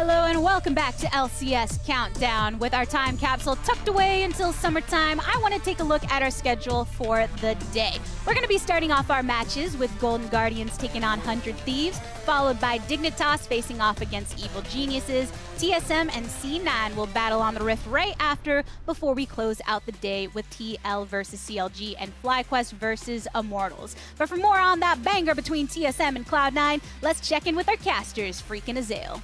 Hello and welcome back to LCS Countdown. With our time capsule tucked away until summertime, I want to take a look at our schedule for the day. We're going to be starting off our matches with Golden Guardians taking on 100 Thieves, followed by Dignitas facing off against Evil Geniuses. TSM and C9 will battle on the Rift right after, before we close out the day with TL versus CLG and FlyQuest versus Immortals. But for more on that banger between TSM and Cloud9, let's check in with our casters, Freak and Azale.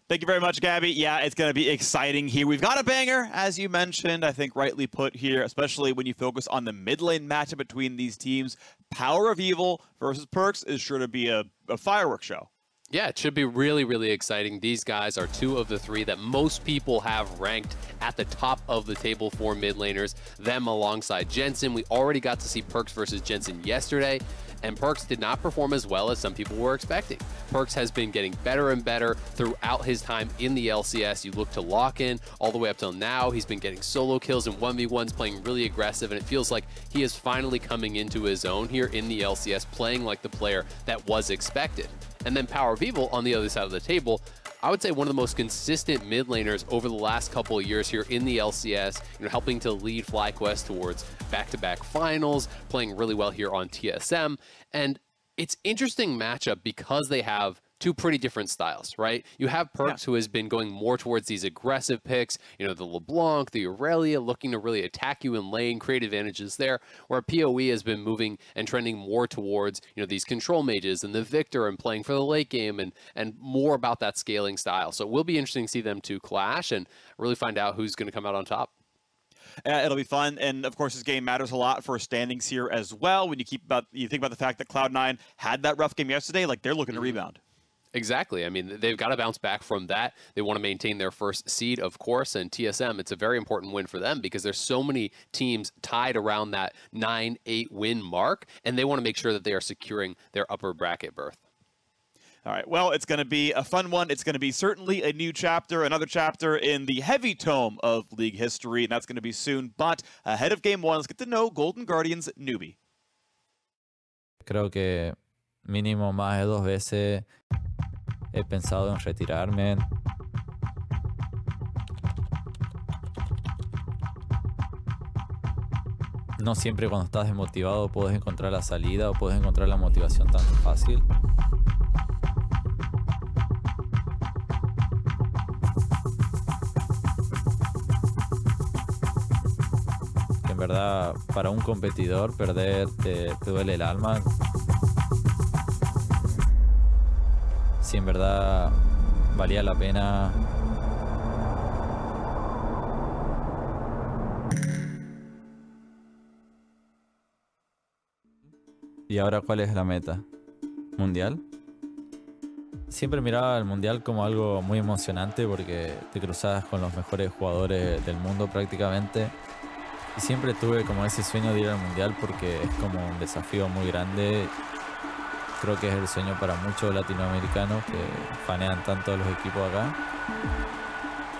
Thank you very much, Gabby. Yeah, it's going to be exciting here. We've got a banger, as you mentioned, I think rightly put here, especially when you focus on the mid lane matchup between these teams. Power of Evil versus Perks is sure to be a fireworks show. Yeah, it should be really, really exciting. These guys are two of the three that most people have ranked at the top of the table for mid laners, them alongside Jensen. We already got to see Perks versus Jensen yesterday, and Perks did not perform as well as some people were expecting. Perks has been getting better and better throughout his time in the LCS. You look to lock in all the way up till now. He's been getting solo kills and 1v1s, playing really aggressive, and it feels like he is finally coming into his own here in the LCS, playing like the player that was expected. And then Power of Evil on the other side of the table, I would say one of the most consistent mid laners over the last couple of years here in the LCS, helping to lead FlyQuest towards back-to-back finals, playing really well here on TSM. And it's interesting matchup because they have two pretty different styles, right? You have Perks, who has been going more towards these aggressive picks, the LeBlanc, the Aurelia, looking to really attack you in lane, create advantages there, where PoE has been moving and trending more towards, these control mages and the Victor and playing for the late game and more about that scaling style. So it will be interesting to see them two clash and really find out who's going to come out on top. It'll be fun, and of course this game matters a lot for standings here as well. When you think about the fact that Cloud9 had that rough game yesterday, like they're looking to rebound. Exactly. I mean, they've got to bounce back from that. They want to maintain their first seed, of course, and TSM, it's a very important win for them because there's so many teams tied around that 9-8 win mark, and they want to make sure that they are securing their upper bracket berth. All right, well, it's going to be a fun one. It's going to be certainly a new chapter, another chapter in the heavy tome of League history, and that's going to be soon. But ahead of Game 1, let's get to know Golden Guardians newbie. Creo que mínimo más de 2 veces he pensado en retirarme. No siempre cuando estás desmotivado puedes encontrar la salida o puedes encontrar la motivación tan fácil. En verdad, para un competidor perder te duele el alma. Si en verdad valía la pena. ¿Y ahora cuál es la meta? ¿Mundial? Siempre miraba el Mundial como algo muy emocionante porque te cruzabas con los mejores jugadores del mundo prácticamente. Y siempre tuve como ese sueño de ir al Mundial porque es como un desafío muy grande. Creo que es el sueño para muchos latinoamericanos que fanean tanto a los equipos acá.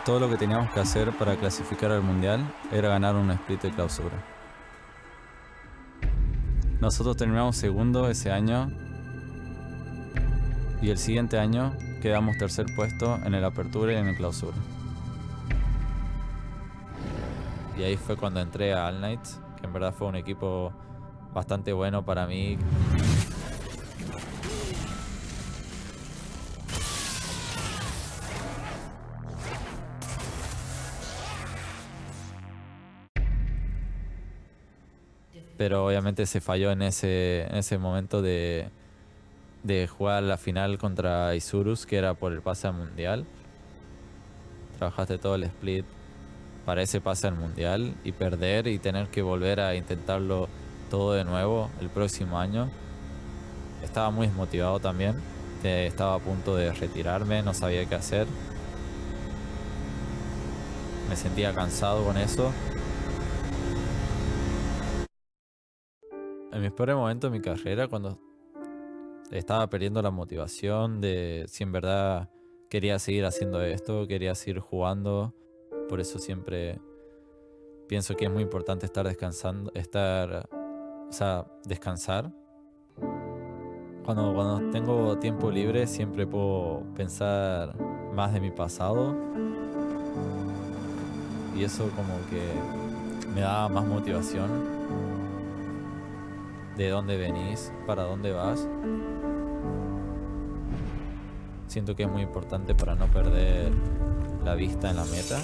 Todo lo que teníamos que hacer para clasificar al Mundial era ganar un split de clausura. Nosotros terminamos segundo ese año y el siguiente año quedamos tercer puesto en el Apertura y en el Clausura. Y ahí fue cuando entré a All Knights, que en verdad fue un equipo bastante bueno para mí. Pero obviamente se falló en ese momento de jugar la final contra Isurus, que era por el pase al Mundial. Trabajaste todo el split para ese pase al Mundial y perder y tener que volver a intentarlo todo de nuevo el próximo año. Estaba muy desmotivado también. Estaba a punto de retirarme, no sabía qué hacer. Me sentía cansado con eso. En mis peores momentos de mi carrera, cuando estaba perdiendo la motivación de si en verdad quería seguir haciendo esto, quería seguir jugando. Por eso siempre pienso que es muy importante estar descansando, descansar. Cuando tengo tiempo libre siempre puedo pensar más de mi pasado y eso como que me da más motivación de dónde venís, para dónde vas. Siento que es muy importante para no perder la vista en la meta.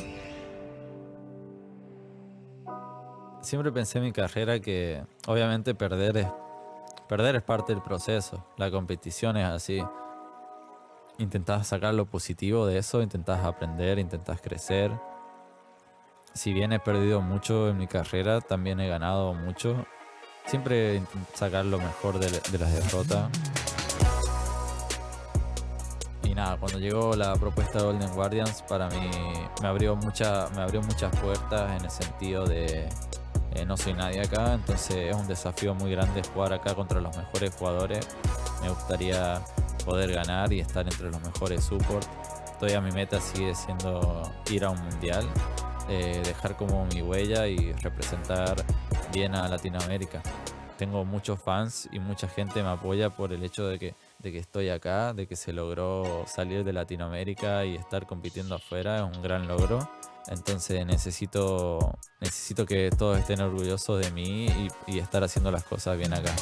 Siempre pensé en mi carrera que obviamente perder es parte del proceso. La competición es así. Intentás sacar lo positivo de eso, intentás aprender, intentás crecer. Si bien he perdido mucho en mi carrera, también he ganado mucho. Siempre intento sacar lo mejor de las derrotas. Y nada, cuando llegó la propuesta de Golden Guardians, para mí me abrió muchas puertas en el sentido de no soy nadie acá, entonces es un desafío muy grande jugar acá contra los mejores jugadores. Me gustaría poder ganar y estar entre los mejores support. Todavía mi meta sigue siendo ir a un mundial, dejar como mi huella y representar bien a Latinoamérica. Tengo muchos fans y mucha gente me apoya por el hecho de que estoy acá, de que se logró salir de Latinoamérica y estar compitiendo afuera, es un gran logro. Entonces necesito que todos estén orgullosos de mí y estar haciendo las cosas bien acá.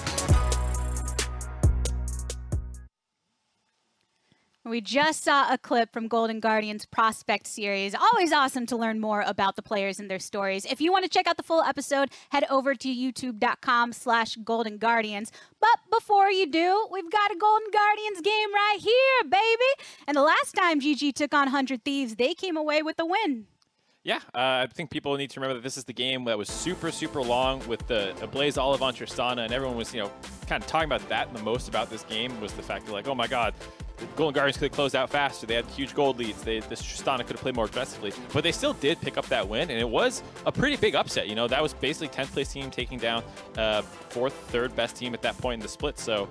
We just saw a clip from Golden Guardians Prospect Series. Always awesome to learn more about the players and their stories. If you want to check out the full episode, head over to youtube.com/Golden Guardians. But before you do, we've got a Golden Guardians game right here, baby. And the last time GG took on 100 Thieves, they came away with the win. Yeah, I think people need to remember that this is the game that was super, super long with the Blaze Olive on Tristana, and everyone was, kind of talking about that. And the most about this game was the fact that, like, oh my God, the Golden Guardians could have closed out faster. They had huge gold leads. This Tristana could have played more aggressively, but they still did pick up that win, and it was a pretty big upset. That was basically 10th place team taking down fourth, third best team at that point in the split. So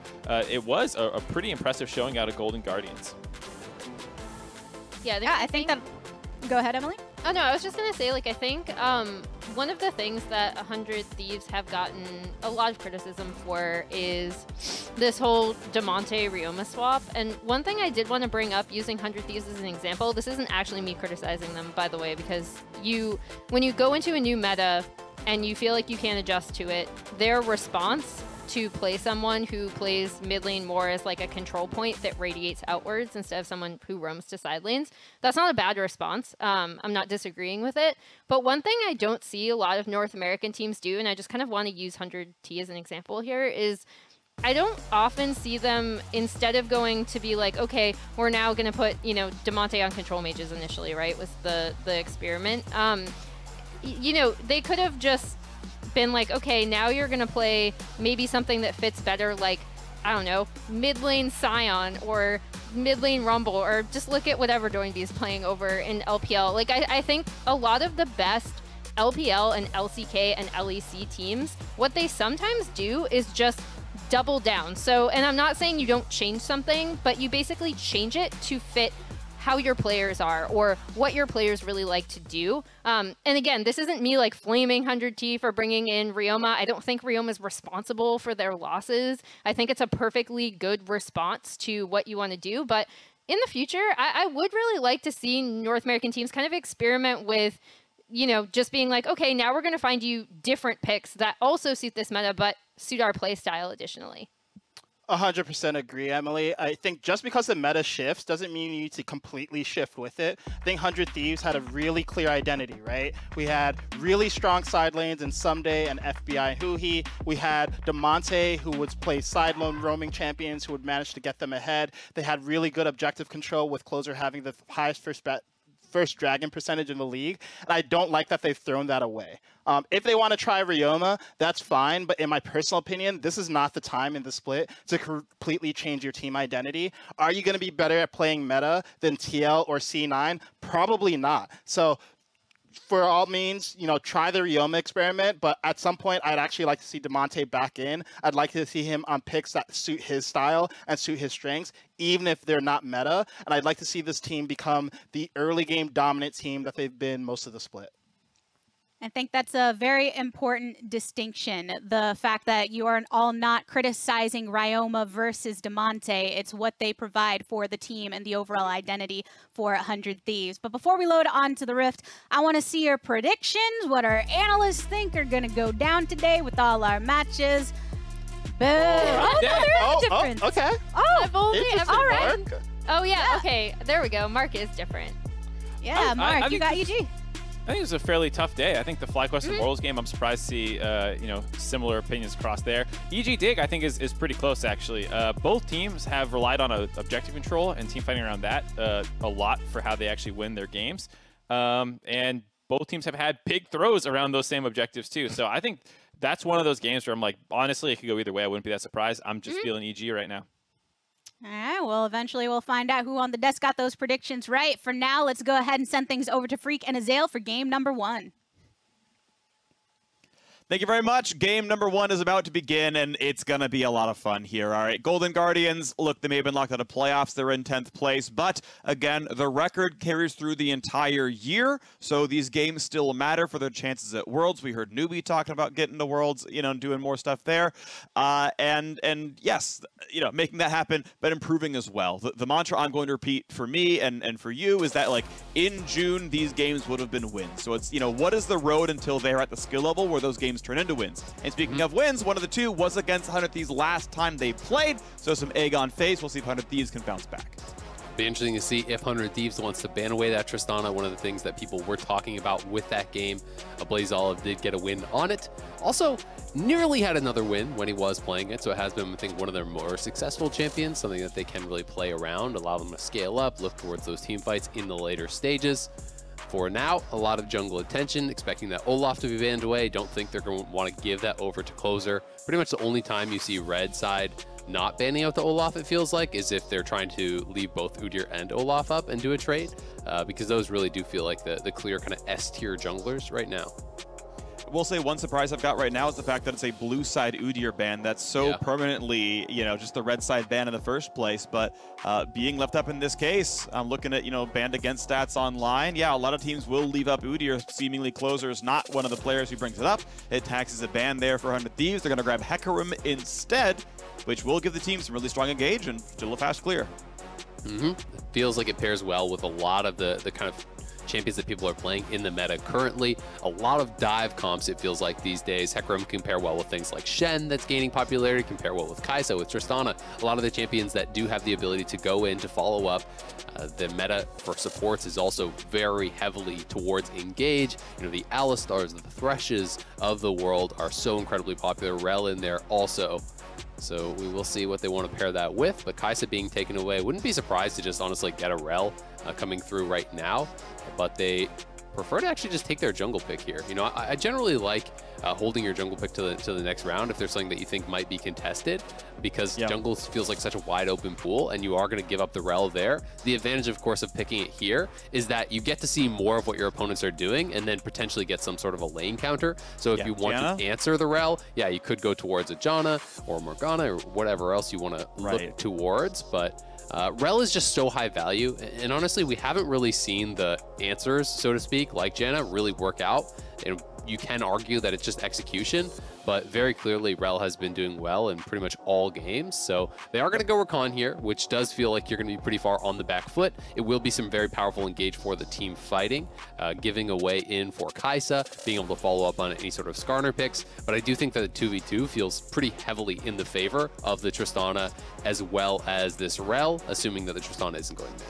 it was a pretty impressive showing out of Golden Guardians. Yeah, I think that. Go ahead, Emily. Oh no, I was just gonna say, like, I think one of the things that 100 Thieves have gotten a lot of criticism for is this whole Damonte Ryoma swap. And one thing I did want to bring up using 100 Thieves as an example, this isn't actually me criticizing them, by the way, because when you go into a new meta and you feel like you can't adjust to it, their response to play someone who plays mid lane more as like a control point that radiates outwards instead of someone who roams to side lanes. That's not a bad response. I'm not disagreeing with it. But one thing I don't see a lot of North American teams do, and I just kind of want to use 100T as an example here, is I don't often see them, instead of going to be like, okay, we're now going to put, Damonte on control mages initially, right, was the experiment. They could have just been like, okay, now you're gonna play maybe something that fits better, like, I don't know, mid lane Scion or mid lane Rumble, or just look at whatever Doinby is playing over in LPL. Like, I think a lot of the best LPL and LCK and LEC teams, what they sometimes do is just double down. So, and I'm not saying you don't change something, but you basically change it to fit how your players are or what your players really like to do. And again, this isn't me like flaming 100T for bringing in Ryoma. I don't think Ryoma is responsible for their losses. I think it's a perfectly good response to what you want to do. But in the future, I would really like to see North American teams kind of experiment with, just being like, okay, now we're going to find you different picks that also suit this meta, but suit our play style additionally. 100% agree, Emily. I think just because the meta shifts doesn't mean you need to completely shift with it. I think 100 Thieves had a really clear identity, right? We had really strong side lanes in Someday and FBI and Huhi. We had Damonte, who would play side lane roaming champions who would manage to get them ahead. They had really good objective control, with Closer having the highest first dragon percentage in the league, and I don't like that they've thrown that away. If they want to try Ryoma, that's fine, but in my personal opinion, this is not the time in the split to completely change your team identity. Are you going to be better at playing meta than TL or C9? Probably not. So for all means, try the Ryoma experiment, but at some point, I'd actually like to see Damonte back in. I'd like to see him on picks that suit his style and suit his strengths, even if they're not meta. And I'd like to see this team become the early game dominant team that they've been most of the split. I think that's a very important distinction. The fact that you are all not criticizing Ryoma versus Damonte. It's what they provide for the team and the overall identity for 100 Thieves. But before we load on to the Rift, I want to see your predictions, what our analysts think are going to go down today with all our matches. Boom. Oh, no, there is a difference. Okay. Oh, I've only ever... All right. Oh, yeah, okay. There we go. Mark is different. Yeah, Mark, you got EG. I think it was a fairly tough day. I think the FlyQuest and Mortals game, I'm surprised to see similar opinions across there. EG Dig, I think, is pretty close, actually. Both teams have relied on objective control and team fighting around that a lot for how they actually win their games. And both teams have had big throws around those same objectives, too. So I think that's one of those games where I'm like, honestly, it could go either way. I wouldn't be that surprised. I'm just feeling EG right now. All right, well, eventually we'll find out who on the desk got those predictions right. For now, let's go ahead and send things over to Freak and Azael for game number 1. Thank you very much. Game number 1 is about to begin, and it's going to be a lot of fun here. All right, Golden Guardians, look, they may have been locked out of playoffs. They're in 10th place, but again, the record carries through the entire year, so these games still matter for their chances at Worlds. We heard Newbie talking about getting to Worlds, doing more stuff there. And yes, making that happen, but improving as well. The mantra I'm going to repeat for me and for you is that, like, in June, these games would have been wins. So it's, what is the road until they're at the skill level where those games turn into wins? And speaking of wins, one of the two was against 100 Thieves last time they played, so some egg on face. We'll see if 100 Thieves can bounce back. Be interesting to see if 100 Thieves wants to ban away that Tristana, one of the things that people were talking about with that game. Blaze Olive did get a win on it. Also, nearly had another win when he was playing it, so it has been, I think, one of their more successful champions, something that they can really play around, allow them to scale up, look towards those team fights in the later stages. For now, a lot of jungle attention, expecting that Olaf to be banned away. Don't think they're going to want to give that over to Closer. Pretty much the only time you see red side not banning out the Olaf, it feels like, is if they're trying to leave both Udyr and Olaf up and do a trade, because those really do feel like the clear kind of S-tier junglers right now. We'll say one surprise I've got right now is the fact that it's a blue side Udyr ban that's so permanently, just the red side ban in the first place. But being left up in this case, I'm looking at, banned against stats online. Yeah, a lot of teams will leave up Udyr. Seemingly Closer is not one of the players who brings it up. It taxes a ban there for 100 Thieves. They're going to grab Hecarim instead, which will give the team some really strong engage and still a fast clear. It feels like it pairs well with a lot of the kind of champions that people are playing in the meta currently. A lot of dive comps, it feels like these days. Hecarim can pair well with things like Shen that's gaining popularity, can pair well with Kai'Sa, with Tristana. A lot of the champions that do have the ability to go in to follow up. The meta for supports is also very heavily towards engage. The Alistars, the Threshes of the world are so incredibly popular. Rel in there also. So we will see what they want to pair that with, but Kai'Sa being taken away, wouldn't be surprised to just honestly get a Rel coming through right now, but they prefer to actually just take their jungle pick here. I generally like holding your jungle pick to the next round if there's something that you think might be contested, because jungle feels like such a wide open pool and you are going to give up the Rel there. The advantage, of course, of picking it here is that you get to see more of what your opponents are doing and then potentially get some sort of a lane counter. So if you want to answer the Rel, you could go towards a Janna or Morgana or whatever else you want to look towards, but Rel is just so high value, and honestly, we haven't really seen the answers, so to speak, like Janna, really work out. And you can argue that it's just execution, but very clearly Rel has been doing well in pretty much all games. So they are going to go Rakan here, which does feel like you're going to be pretty far on the back foot. It will be some very powerful engage for the team fighting, giving away in for Kai'Sa, being able to follow up on any sort of Skarner picks. But I do think that the 2v2 feels pretty heavily in the favor of the Tristana as well as this Rel, assuming that the Tristana isn't going mid.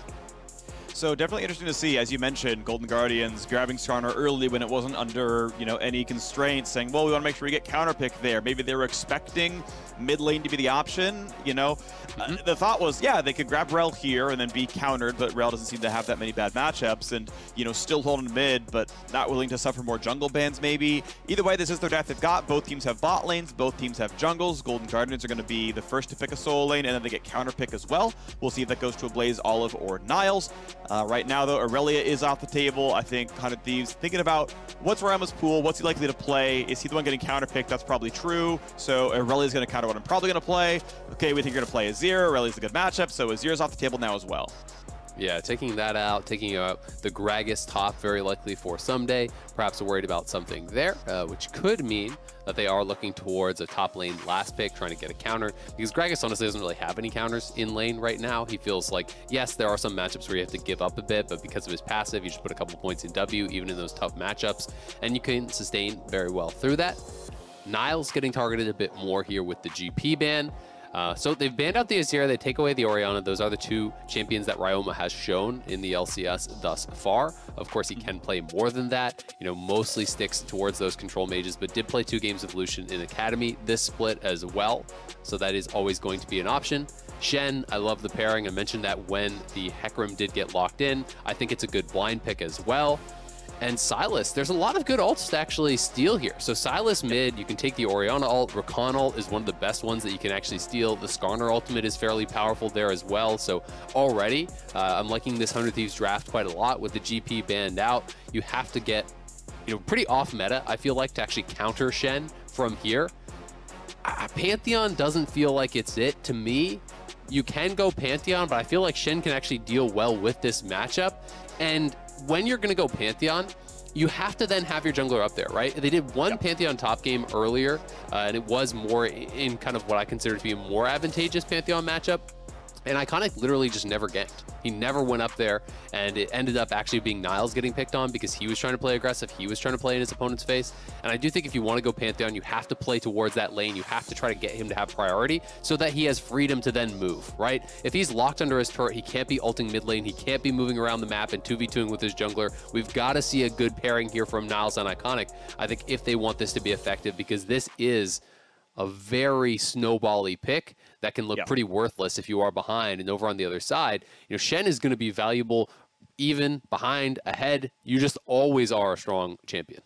So definitely interesting to see, as you mentioned, Golden Guardians grabbing Skarner early when it wasn't under, any constraints, saying, well, we want to make sure we get counterpick there. Maybe they were expecting mid lane to be the option, The thought was, they could grab Rel here and then be countered, but Rel doesn't seem to have that many bad matchups and, still holding mid, but not willing to suffer more jungle bans maybe. Either way, this is their death they've got. Both teams have bot lanes, both teams have jungles. Golden Guardians are going to be the first to pick a solo lane, and then they get counterpick as well. We'll see if that goes to a Blaze, Olive, or Niles. Right now, though, Aurelia is off the table. I think 100 Thieves thinking about what's Rama's pool, what's he likely to play. Is he the one getting counterpicked? That's probably true. So Aurelia's going to counter what I'm probably going to play. Okay, we think you're going to play Azir. Aurelia's a good matchup, so Azir's off the table now as well. Yeah, taking that out, taking out the Gragas top, very likely for someday. Perhaps worried about something there, which could mean that they are looking towards a top lane last pick, trying to get a counter. Because Gragas honestly doesn't really have any counters in lane right now. He feels like, yes, there are some matchups where you have to give up a bit, but because of his passive, you just put a couple points in W, even in those tough matchups, and you can sustain very well through that. Niles getting targeted a bit more here with the GP ban. So they've banned out the Azir, they take away the Orianna. Those are the two champions that Ryoma has shown in the LCS thus far. Of course, he can play more than that, you know, mostly sticks towards those control mages, but did play 2 games of Lucian in Academy this split as well. So that is always going to be an option. Shen, I love the pairing. I mentioned that when the Hecarim did get locked in. I think it's a good blind pick as well. And Sylas, there's a lot of good ults to actually steal here. So Sylas mid, you can take the Orianna ult. Rakan ult is one of the best ones that you can actually steal. The Skarner ultimate is fairly powerful there as well. So already, I'm liking this 100 Thieves draft quite a lot with the GP banned out. You have to get, you know, pretty off meta, I feel like, to actually counter Shen from here. Pantheon doesn't feel like it's it to me. You can go Pantheon, but I feel like Shen can actually deal well with this matchup. And when you're going to go Pantheon, you have to then have your jungler up there, right? They did one Pantheon top game earlier, and it was more in kind of what I consider to be a more advantageous Pantheon matchup. And Iconic literally just never ganked. He never went up there, and it ended up actually being Niles getting picked on because he was trying to play aggressive. He was trying to play in his opponent's face. And I do think if you want to go Pantheon, you have to play towards that lane. You have to try to get him to have priority so that he has freedom to then move, right? If he's locked under his turret, he can't be ulting mid lane. He can't be moving around the map and 2v2ing with his jungler. We've got to see a good pairing here from Niles and Iconic, I think, if they want this to be effective, because this is a very snowbally pick that can look pretty worthless if you are behind. And over on the other side, you know, Shen is going to be valuable even behind, ahead. You just always are a strong champion.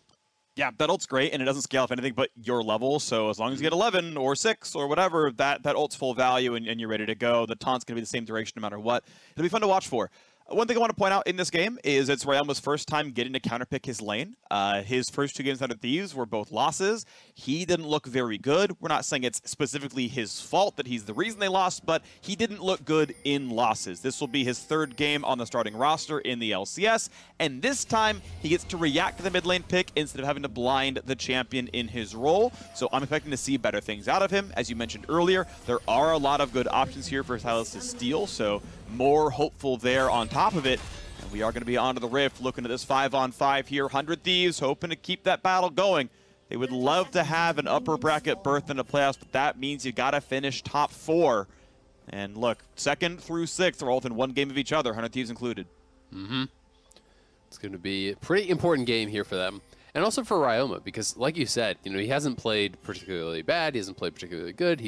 Yeah, that ult's great, and it doesn't scale off anything but your level. So as long as you get 11 or 6 or whatever, that ult's full value and you're ready to go. The taunt's going to be the same duration no matter what. It'll be fun to watch for. One thing I want to point out in this game is it's Ryoma's first time getting to counterpick his lane. His first 2 games under Thieves were both losses. He didn't look very good. We're not saying it's specifically his fault that he's the reason they lost, but he didn't look good in losses. This will be his 3rd game on the starting roster in the LCS, and this time he gets to react to the mid lane pick instead of having to blind the champion in his role. So I'm expecting to see better things out of him. As you mentioned earlier, there are a lot of good options here for Sylas to steal, so more hopeful there on top of it. And we are going to be onto the Rift, looking at this 5-on-5 here. 100 Thieves hoping to keep that battle going. They would love to have an upper bracket berth in the playoffs, but that means you got to finish top 4. And look, 2nd through 6th are all within 1 game of each other, 100 Thieves included. It's going to be a pretty important game here for them. And also for Ryoma, because like you said, you know, he hasn't played particularly bad. He hasn't played particularly good.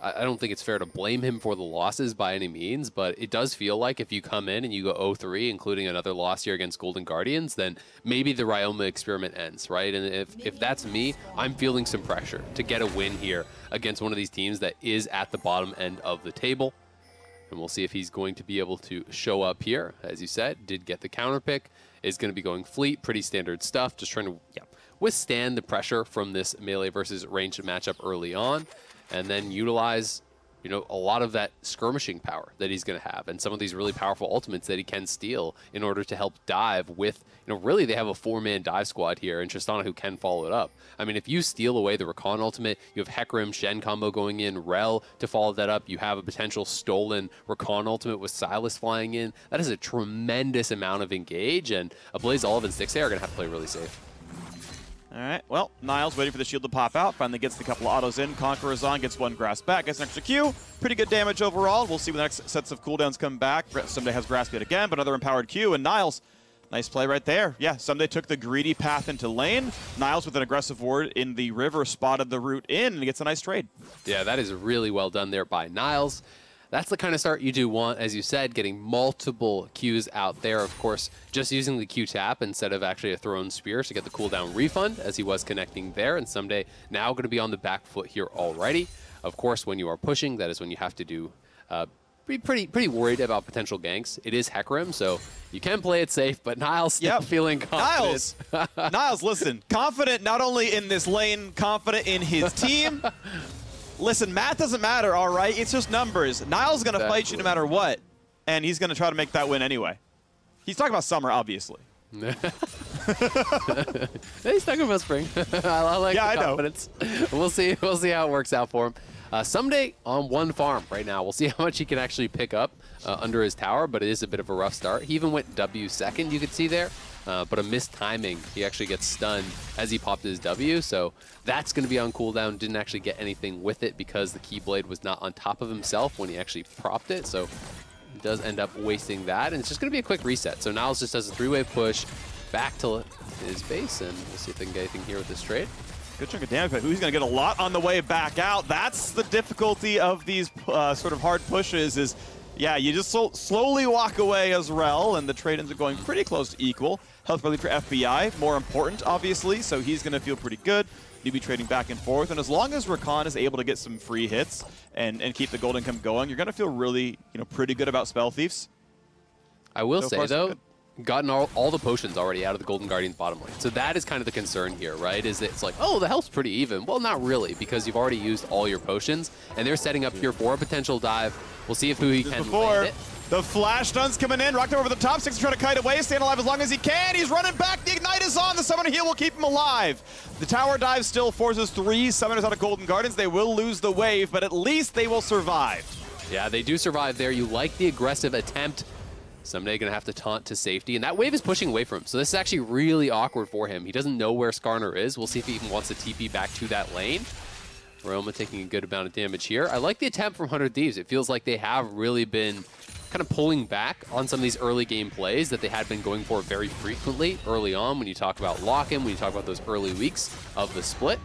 I don't think it's fair to blame him for the losses by any means, but it does feel like if you come in and you go 0-3, including another loss here against Golden Guardians, then maybe the Ryoma experiment ends, right? And if that's me, I'm feeling some pressure to get a win here against one of these teams that is at the bottom end of the table. And we'll see if he's going to be able to show up here. As you said, did get the counter pick, is going to be going fleet, pretty standard stuff, just trying to withstand the pressure from this melee versus ranged matchup early on, and then utilize, you know, a lot of that skirmishing power that he's going to have, and some of these really powerful ultimates that he can steal in order to help dive with, you know, really they have a 4-man dive squad here, and Tristana who can follow it up. I mean, if you steal away the Rakan ultimate, you have Hecarim, Shen combo going in, Rel to follow that up, you have a potential stolen Rakan ultimate with Sylas flying in. That is a tremendous amount of engage, and a Blaze Olive and Stixxay are going to have to play really safe. All right, well, Niles waiting for the shield to pop out. Finally gets the couple of autos in. Conqueror's on, gets 1 grasp back, gets an extra Q. Pretty good damage overall. We'll see when the next sets of cooldowns come back. Someday has grasp yet again, but another empowered Q. And Niles, nice play right there. Yeah, Someday took the greedy path into lane. Niles with an aggressive ward in the river spotted the route in and gets a nice trade. Yeah, that is really well done there by Niles. That's the kind of start you do want, as you said, getting multiple Qs out there. Of course, just using the Q tap instead of actually a thrown spear to get the cooldown refund, as he was connecting there. And Someday now going to be on the back foot here already. Of course, when you are pushing, that is when you have to do be pretty worried about potential ganks. It is Hecarim, so you can play it safe, but Niles still feeling confident. Niles, listen, confident not only in this lane, confident in his team. Listen, math doesn't matter, all right? It's just numbers. Niles going to fight you no matter what. and he's going to try to make that win anyway. He's talking about summer, obviously. He's talking about spring. I like the confidence. We'll see how it works out for him. Someday on one farm right now. We'll see how much he can actually pick up under his tower, but it is a bit of a rough start. He even went W second, you could see there, but a missed timing. He actually gets stunned as he popped his W, so that's going to be on cooldown. Didn't actually get anything with it because the Keyblade was not on top of himself when he actually propped it, so he does end up wasting that, and it's just going to be a quick reset. So Niles just does a 3-wave push back to his base, and we'll see if they can get anything here with this trade. Good chunk of damage, but who's going to get a lot on the way back out? That's the difficulty of these sort of hard pushes is, yeah, you just slowly walk away as Rel, and the trade-ins are going pretty close to equal. Health relief for FBI, more important, obviously, so he's going to feel pretty good. You'll be trading back and forth, and as long as Rakan is able to get some free hits and keep the gold income going, you're going to feel really, pretty good about Spell Thieves. I will say, though, gotten all the potions already out of the Golden Guardian's bottom lane. So that is kind of the concern here, right? Is that it's like, oh, the health's pretty even. Well, not really, because you've already used all your potions, and they're setting up here for a potential dive. We'll see if he can land it. The flash stun's coming in. Rocked over the top. Six trying to kite away, staying alive as long as he can. He's running back. The Ignite is on. The Summoner Heal will keep him alive. The tower dive still forces 3 Summoners out of Golden Guardians. They will lose the wave, but at least they will survive. Yeah, they do survive there. You like the aggressive attempt. Someday going to have to taunt to safety, and that wave is pushing away from him. So this is actually really awkward for him. He doesn't know where Skarner is. We'll see if he even wants to TP back to that lane. Roma taking a good amount of damage here. I like the attempt from 100 Thieves. It feels like they have really been kind of pulling back on some of these early game plays that they had been going for very frequently early on when you talk about lock-in, when you talk about those early weeks of the split.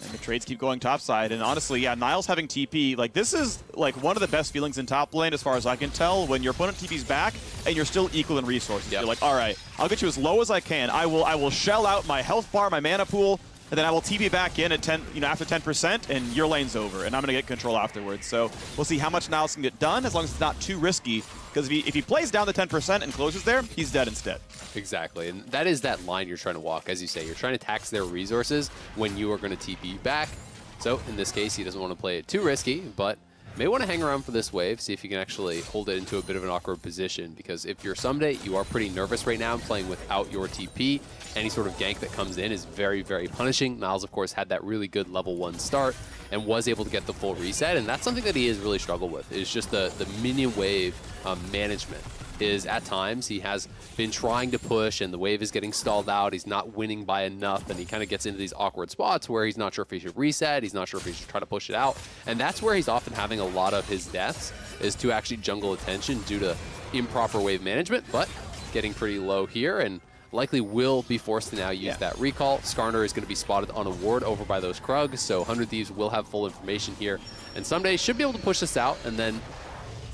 And the trades keep going topside, and honestly, yeah, Niles having TP, like this is like one of the best feelings in top lane as far as I can tell, when your opponent TP's back and you're still equal in resources. Yep. You're like, all right, I'll get you as low as I can. I will shell out my health bar, my mana pool, and then I will TP back in at 10, after 10%, and your lane's over, and I'm gonna get control afterwards. So we'll see how much Niles can get done, as long as it's not too risky, because if he plays down the 10% and closes there, he's dead instead. Exactly, and that is that line you're trying to walk, as you say. You're trying to tax their resources when you are going to TP back. So in this case, he doesn't want to play it too risky, but may want to hang around for this wave, see if you can actually hold it into a bit of an awkward position, because if you're Someday, you are pretty nervous right now playing without your TP. Any sort of gank that comes in is very, very punishing. Niles, of course, had that really good level 1 start and was able to get the full reset, and that's something that he has really struggled with, is just the minion wave management. Is at times he has been trying to push and the wave is getting stalled out, he's not winning by enough, and he kind of gets into these awkward spots where he's not sure if he should reset, he's not sure if he should try to push it out, and that's where he's often having a lot of his deaths, is to actually jungle attention due to improper wave management, but getting pretty low here, and likely will be forced to now use that recall. Skarner is going to be spotted on a ward over by those Krugs, so 100 Thieves will have full information here, and Someday should be able to push this out and then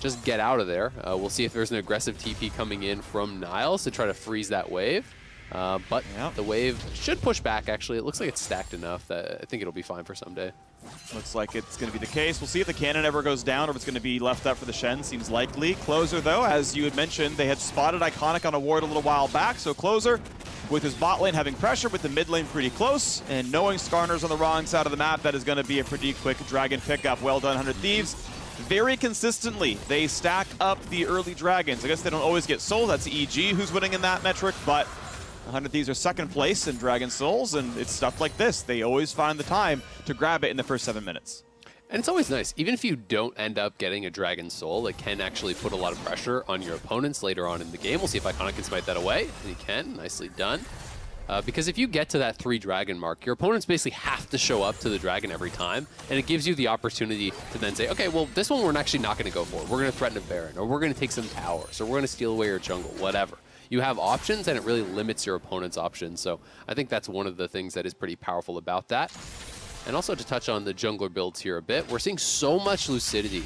just get out of there. We'll see if there's an aggressive TP coming in from Niles to try to freeze that wave. But the wave should push back, actually. It looks like it's stacked enough that I think it'll be fine for Someday. Looks like it's going to be the case. We'll see if the cannon ever goes down or if it's going to be left up for the Shen. Seems likely. Closer, though, as you had mentioned, they had spotted Iconic on a ward a little while back. So Closer, with his bot lane having pressure, with the mid lane pretty close, and knowing Skarner's on the wrong side of the map, that is going to be a pretty quick Dragon pickup. Well done, 100 Thieves. Very consistently, they stack up the early Dragons. I guess they don't always get Soul. That's EG who's winning in that metric, but 100 Thieves are second place in Dragon Souls, and it's stuff like this. They always find the time to grab it in the first 7 minutes. And it's always nice. Even if you don't end up getting a Dragon Soul, it can actually put a lot of pressure on your opponents later on in the game. We'll see if Iconic can smite that away. And he can. Nicely done. Because if you get to that 3 dragon mark, your opponents basically have to show up to the dragon every time, and it gives you the opportunity to then say, okay, well, this one we're actually not going to go for. We're going to threaten a Baron, or we're going to take some towers, or we're going to steal away your jungle, whatever. You have options, and it really limits your opponent's options, so I think that's one of the things that is pretty powerful about that. And also to touch on the jungler builds here a bit, we're seeing so much Lucidity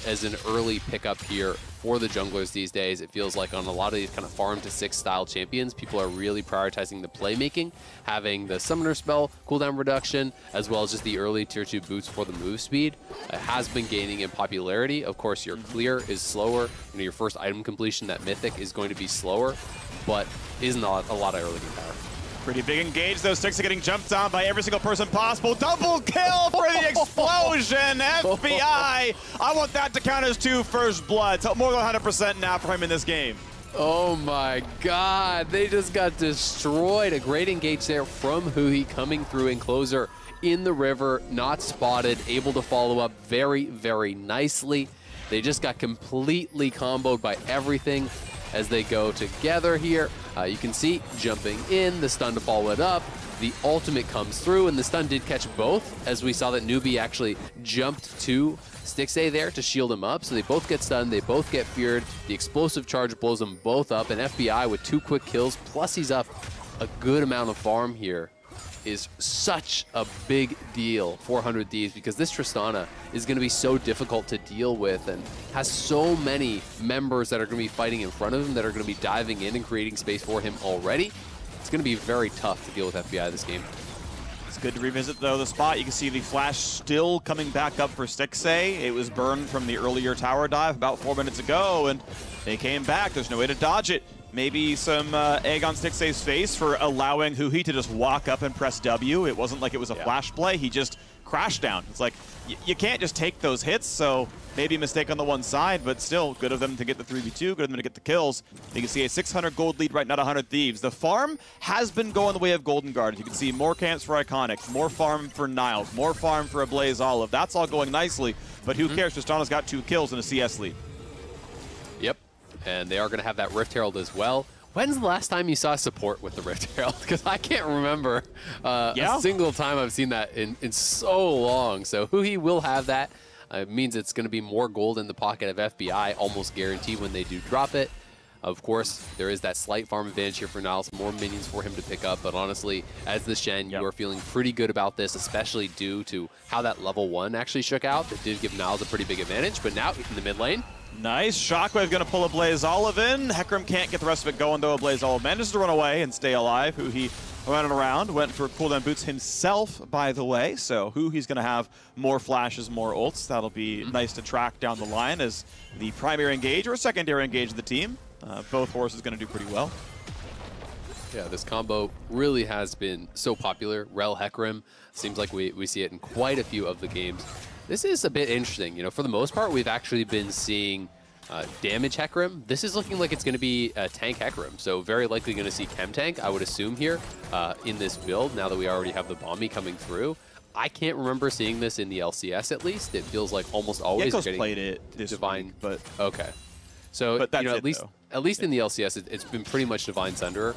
as an early pickup here for the junglers these days. It feels like on a lot of these kind of farm to 6 style champions, people are really prioritizing the playmaking, having the summoner spell cooldown reduction, as well as just the early tier 2 boots for the move speed. It has been gaining in popularity. Of course, your clear is slower. You know, your first item completion, that mythic, is going to be slower, but is not a lot of early game power. Pretty big engage, though. Sticks are getting jumped on by every single person possible. Double kill for the explosion. FBI. I want that to count as 2 first bloods. More than 100% now for him in this game. Oh my God, they just got destroyed. A great engage there from Huhi coming through in closer in the river, not spotted, able to follow up very, very nicely. They just got completely comboed by everything as they go together here. You can see jumping in, the stun to follow it up. The ultimate comes through, and the stun did catch both, as we saw that Newbie actually jumped to Stixay there to shield him up. So they both get stunned, they both get feared. The explosive charge blows them both up, and FBI with 2 quick kills, plus he's up a good amount of farm here, is such a big deal for 100 Thieves, because this Tristana is going to be so difficult to deal with and has so many members that are going to be fighting in front of him that are going to be diving in and creating space for him already. It's going to be very tough to deal with FBI this game. It's good to revisit, though, the spot. You can see the flash still coming back up for Stixay. It was burned from the earlier tower dive about 4 minutes ago, and they came back. There's no way to dodge it. Maybe some egg on Stixay's face for allowing Huhi to just walk up and press W. It wasn't like it was a flash play. He just crashed down. It's like, you can't just take those hits, so maybe a mistake on the one side, but still good of them to get the 3v2, good of them to get the kills. You can see a 600 gold lead right now to 100 Thieves. The farm has been going the way of Golden Guardians. You can see more camps for Iconic, more farm for Niles, more farm for Ablaze Olive. That's all going nicely, but who cares? Tristana's got 2 kills and a CS lead. Yep, and they are going to have that Rift Herald as well. When's the last time you saw support with the Rift Herald? Because I can't remember a single time I've seen that in so long. So Huhi will have that. It means it's going to be more gold in the pocket of FBI, almost guaranteed when they do drop it. Of course, there is that slight farm advantage here for Niles, more minions for him to pick up. But honestly, as the Shen, you are feeling pretty good about this, especially due to how that level 1 actually shook out. That did give Niles a pretty big advantage. But now in the mid lane, nice. Shockwave going to pull Ablaze Olive in. Hecarim can't get the rest of it going, though. Ablaze Olive manages to run away and stay alive. Huhi running around, went for cooldown boots himself, by the way. So Huhi's going to have more flashes, more ults. That'll be nice to track down the line as the primary engage or secondary engage of the team. Both horses going to do pretty well. Yeah, this combo really has been so popular. Rel Hecarim, seems like we see it in quite a few of the games. This is a bit interesting. You know, for the most part, we've actually been seeing damage Hecarim. This is looking like it's going to be a tank Hecarim, so very likely going to see Chem Tank, I would assume, here in this build, now that we already have the Bombi coming through. I can't remember seeing this in the LCS, at least. It feels like almost always Gekko's played it this Divine, week, but okay. So, but that's you know, it, at least in the LCS, it's been pretty much Divine Sunderer.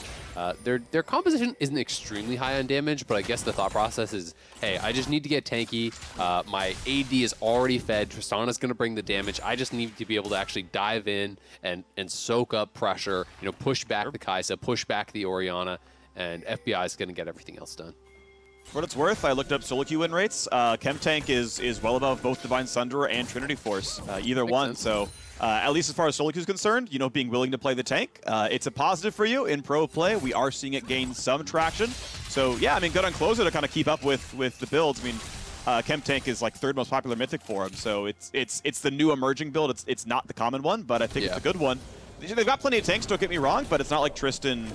Their composition isn't extremely high on damage, but I guess the thought process is, hey, I just need to get tanky. My AD is already fed. Tristana's going to bring the damage. I just need to be able to actually dive in and soak up pressure, you know, push back the Kai'Sa, push back the Orianna, and FBI is going to get everything else done. For what it's worth, I looked up solo queue win rates. Chem Tank is well above both Divine Sunderer and Trinity Force, either Makes one. sense. So at least as far as solo queue is concerned, you know, being willing to play the tank, it's a positive for you in pro play. We are seeing it gain some traction. So yeah, I mean, good on closer to kind of keep up with the builds. I mean, Chem Tank is like 3rd most popular mythic for him, so it's the new emerging build. It's not the common one, but I think it's a good one. They've got plenty of tanks, don't get me wrong, but it's not like Tristan,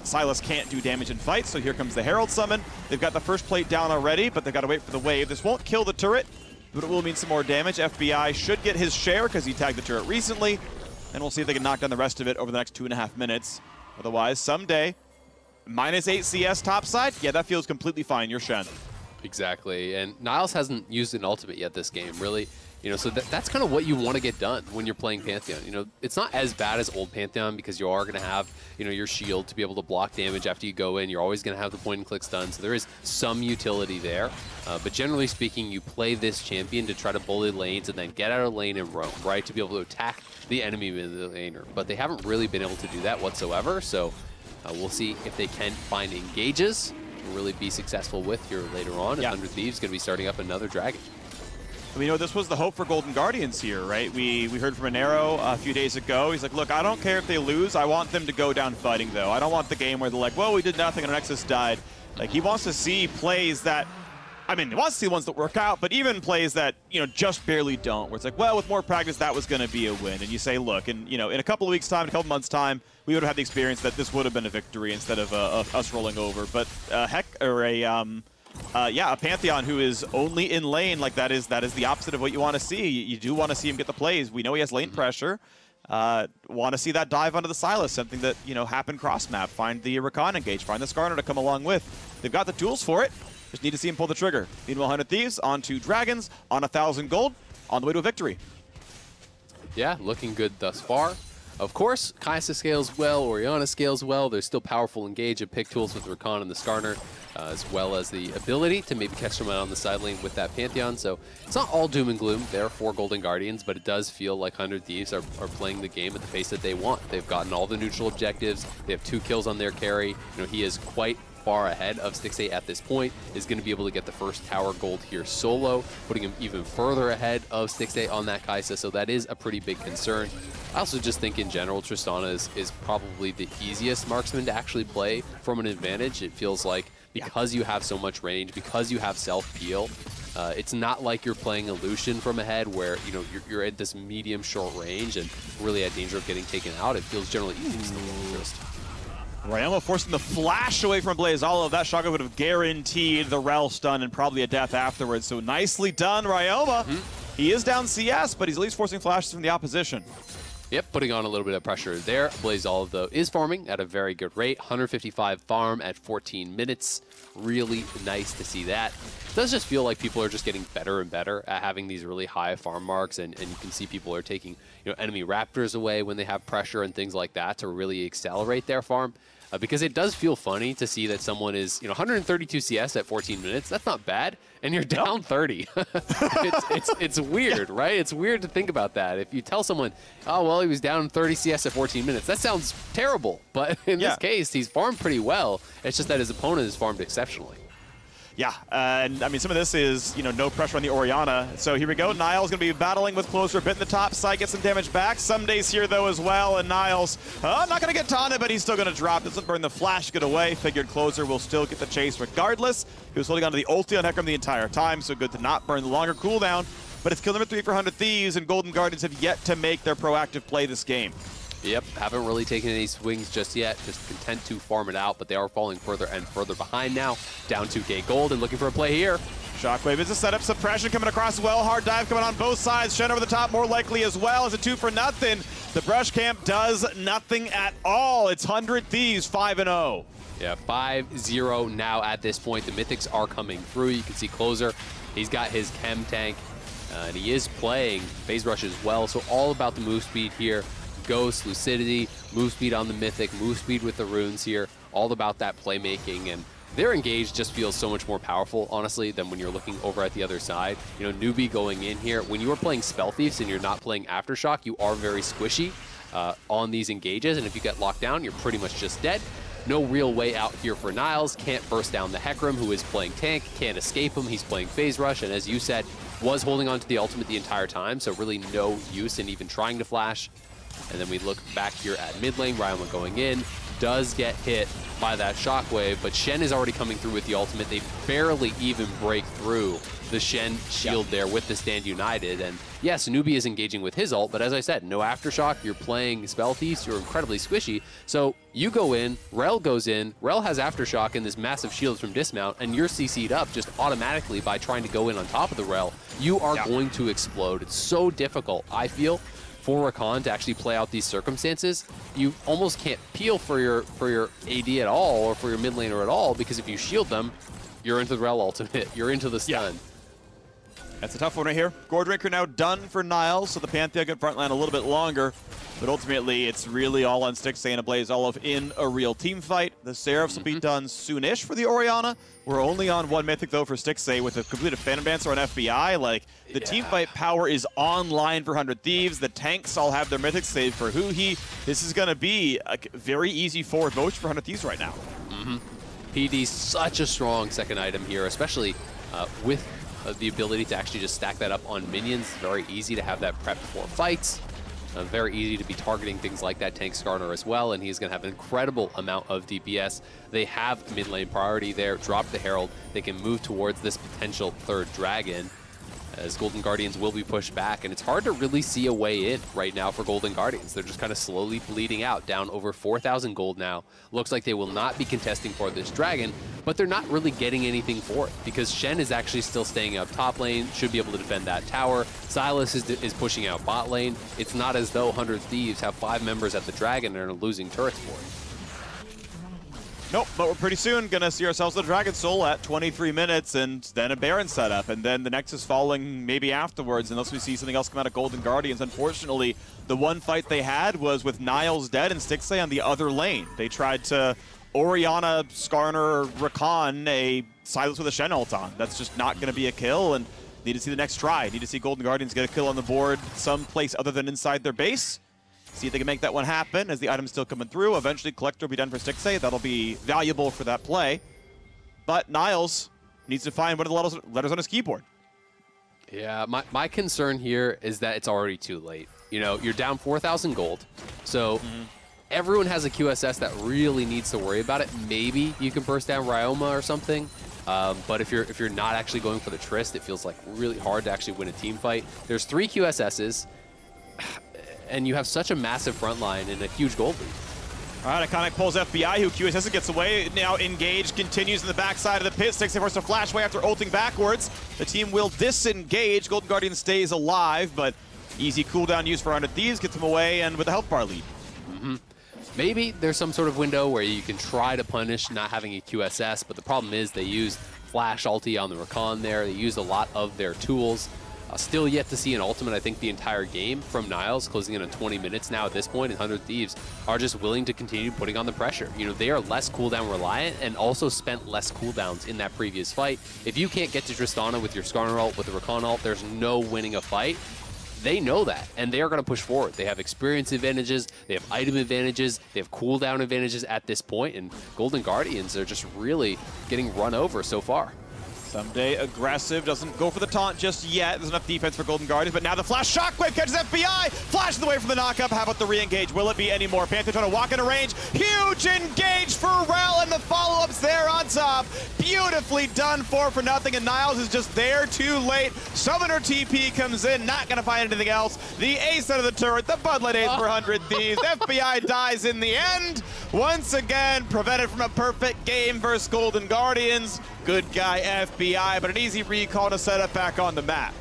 Silas can't do damage in fights, so here comes the Herald summon. They've got the first plate down already, but they've got to wait for the wave. This won't kill the turret, but it will mean some more damage. FBI should get his share because he tagged the turret recently, and we'll see if they can knock down the rest of it over the next 2.5 minutes. Otherwise, someday, -8 CS topside, yeah, that feels completely fine. You're Shen. Exactly, and Niles hasn't used an ultimate yet this game, really. You know, so that's kind of what you want to get done when you're playing Pantheon. You know, it's not as bad as old Pantheon because you are going to have, you know, your shield to be able to block damage after you go in. You're always going to have the point and click stun, so there is some utility there. But generally speaking, you play this champion to try to bully lanes and then get out of lane and roam, right, to be able to attack the enemy mid laner. But they haven't really been able to do that whatsoever, so we'll see if they can find engages and really be successful with here later on. And 100 Thieves going to be starting up another dragon. We know this was the hope for Golden Guardians here, right? We heard from Anero a few days ago. He's like, look, I don't care if they lose. I want them to go down fighting, though. I don't want the game where they're like, well, we did nothing and our Nexus died. Like, he wants to see plays that I mean, he wants to see ones that work out, but even plays that, you know, just barely don't, where it's like, well, with more practice, that was going to be a win. And you say, look, and, you know, in a couple of weeks' time, a couple months' time, we would have had the experience that this would have been a victory instead of us rolling over. But a Pantheon who is only in lane, like that is the opposite of what you want to see. You do want to see him get the plays. We know he has lane pressure. Want to see that dive onto the Sylas, something that, you know, happened cross-map. Find the Rakan engage, find the Skarner to come along with. They've got the tools for it. Just need to see him pull the trigger. Meanwhile, 100 Thieves on 2 Dragons, on 1,000 gold, on the way to a victory. Yeah, looking good thus far. Of course, Kai'Sa scales well, Orianna scales well. There's still powerful engage and pick tools with Rakan and the Skarner, as well as the ability to maybe catch someone on the side lane with that Pantheon. So it's not all doom and gloom. There are 4 Golden Guardians, but it does feel like 100 Thieves are playing the game at the pace that they want. They've gotten all the neutral objectives. They have 2 kills on their carry. You know, he is quite far ahead of Stixxay at this point, is going to be able to get the first tower gold here solo, putting him even further ahead of Stixxay on that Kai'Sa, so that is a pretty big concern. I also just think in general, Tristana is probably the easiest marksman to actually play from an advantage. It feels like because you have so much range, because you have self-peel, it's not like you're playing a Lucian from ahead where, you know, you're at this medium short range and really at danger of getting taken out. It feels generally easy to still interest. Ryoma forcing the flash away from Blaze Olive. That shotgun would have guaranteed the Rel stun and probably a death afterwards. So nicely done, Ryoma. He is down CS, but he's at least forcing flashes from the opposition. Yep, putting on a little bit of pressure there. Blaze Olive, though, is farming at a very good rate. 155 farm at 14 minutes. Really nice to see that. It does just feel like people are just getting better and better at having these really high farm marks, and you can see people are taking, you know, enemy Raptors away when they have pressure and things like that to really accelerate their farm. Because it does feel funny to see that someone is, you know, 132 CS at 14 minutes. That's not bad, and you're down 30. it's weird, right? It's weird to think about that. If you tell someone, oh, well, he was down 30 CS at 14 minutes, that sounds terrible. But in this case, he's farmed pretty well. It's just that his opponent has farmed exceptionally. Yeah, and I mean, some of this is, you know, no pressure on the Orianna. So here we go. Niles going to be battling with Closer a bit in the top side, get some damage back. Some days here, though, as well. And Niles, not going to get taunted, but he's still going to drop. Doesn't burn the flash, get away. Figured Closer will still get the chase regardless. He was holding on to the ulti on Hecarim the entire time, so good to not burn the longer cooldown. But it's kill number 3 for 100 Thieves, and Golden Guardians have yet to make their proactive play this game. Yep, haven't really taken any swings just yet, just content to farm it out, but they are falling further and further behind now. Down 2k gold and looking for a play here. Shockwave is a setup, suppression coming across as well. Hard dive coming on both sides. Shen over the top more likely as well as a 2 for nothing. The brush camp does nothing at all. It's 100 Thieves 5-0. Yeah, 5-0 now at this point. The Mythics are coming through. You can see Closer. He's got his chem tank, and he is playing phase rush as well. So all about the move speed here. Ghost, Lucidity, move speed on the Mythic, move speed with the runes here, all about that playmaking, and their engage just feels so much more powerful, honestly, than when you're looking over at the other side. You know, newbie going in here, when you are playing Spell Thieves and you're not playing Aftershock, you are very squishy on these engages, and if you get locked down, you're pretty much just dead. No real way out here for Niles, can't burst down the Hecarim, who is playing tank, can't escape him, he's playing phase rush, and as you said, was holding on to the ultimate the entire time, so really no use in even trying to flash. And then we look back here at mid lane. Ryoma going in, does get hit by that shockwave, but Shen is already coming through with the ultimate. They barely even break through the Shen shield there with the Stand United. And yes, Newbie is engaging with his ult, but as I said, no Aftershock. You're playing Spell Thieves, you're incredibly squishy. So you go in, Rel goes in, Rel has Aftershock and this massive shield from dismount, and you're CC'd up just automatically by trying to go in on top of the Rel. You are going to explode. It's so difficult, I feel, for Rakan to actually play out these circumstances. You almost can't peel for your AD at all, or for your mid laner at all, because if you shield them, you're into the Rel ultimate, you're into the stun. That's a tough one right here. Gordrinker now done for Niles, so the Pantheon can frontline a little bit longer. But ultimately, it's really all on Stixxay and a Blaze Olive in a real team fight. The Seraphs will be done soonish for the Orianna. We're only on 1 Mythic, though, for Stixxay with a completed Phantom Dancer on FBI. Like, the team fight power is online for 100 Thieves. The tanks all have their Mythics saved for Huhi. This is going to be a very easy forward motion for 100 Thieves right now. PD's such a strong second item here, especially with the ability to actually just stack that up on minions. Very easy to have that prep before fights. Very easy to be targeting things like that tank Skarner as well, and he's going to have an incredible amount of DPS. They have mid lane priority there, drop the Herald. They can move towards this potential third dragon, as Golden Guardians will be pushed back, and it's hard to really see a way in right now for Golden Guardians. They're just kind of slowly bleeding out, down over 4,000 gold now. Looks like they will not be contesting for this dragon, but they're not really getting anything for it, because Shen is actually still staying up top lane, should be able to defend that tower. Sylas is pushing out bot lane. It's not as though 100 Thieves have 5 members at the dragon and are losing turrets for it. Nope, but we're pretty soon going to see ourselves a Dragon Soul at 23 minutes and then a Baron setup, and then the Nexus falling maybe afterwards unless we see something else come out of Golden Guardians. Unfortunately, the one fight they had was with Niles dead and Stixxay on the other lane. They tried to Orianna, Skarner, Rakan a Sylas with a Shen ult on. That's just not going to be a kill, and need to see the next try. Need to see Golden Guardians get a kill on the board someplace other than inside their base. See if they can make that one happen as the item's still coming through. Eventually, Collector will be done for Stixxay. That'll be valuable for that play. But Niles needs to find one of the letters on his keyboard. Yeah, my concern here is that it's already too late. You know, you're down 4,000 gold, so everyone has a QSS that really needs to worry about it. Maybe you can burst down Ryoma or something. But if you're not actually going for the Tryst, it feels like really hard to actually win a team fight. There's 3 QSSs. And you have such a massive front line and a huge gold lead. All right, Iconic pulls FBI, who QSS and gets away. Now engaged, continues in the backside of the pit. Stixxay forced to flash away after ulting backwards. The team will disengage. Golden Guardian stays alive, but easy cooldown use for 100 Thieves, gets him away, and with a health bar lead. Maybe there's some sort of window where you can try to punish not having a QSS, but the problem is they used flash ulti on the Rakan there. They used a lot of their tools. Still yet to see an ultimate, I think, the entire game from Niles, closing in on 20 minutes now at this point, and 100 Thieves are just willing to continue putting on the pressure. You know, they are less cooldown reliant and also spent less cooldowns in that previous fight. If you can't get to Tristana with your Skarner ult, with the Rakan ult, there's no winning a fight. They know that, and they are going to push forward. They have experience advantages, they have item advantages, they have cooldown advantages at this point, and Golden Guardians are just really getting run over so far. Someday aggressive, doesn't go for the taunt just yet. There's enough defense for Golden Guardians, but now the flash shockwave catches FBI, flashes away from the knockup. How about the re-engage? Will it be any more? Panther trying to walk into range. Huge engage for Rel, and the follow-ups there on top. Beautifully done for nothing, and Niles is just there too late. Summoner TP comes in, not gonna find anything else. The ace out of the turret, the Bud Light ace for 100 Thieves. FBI dies in the end. Once again, prevented from a perfect game versus Golden Guardians. Good guy FBI, but an easy recall to set up back on the map.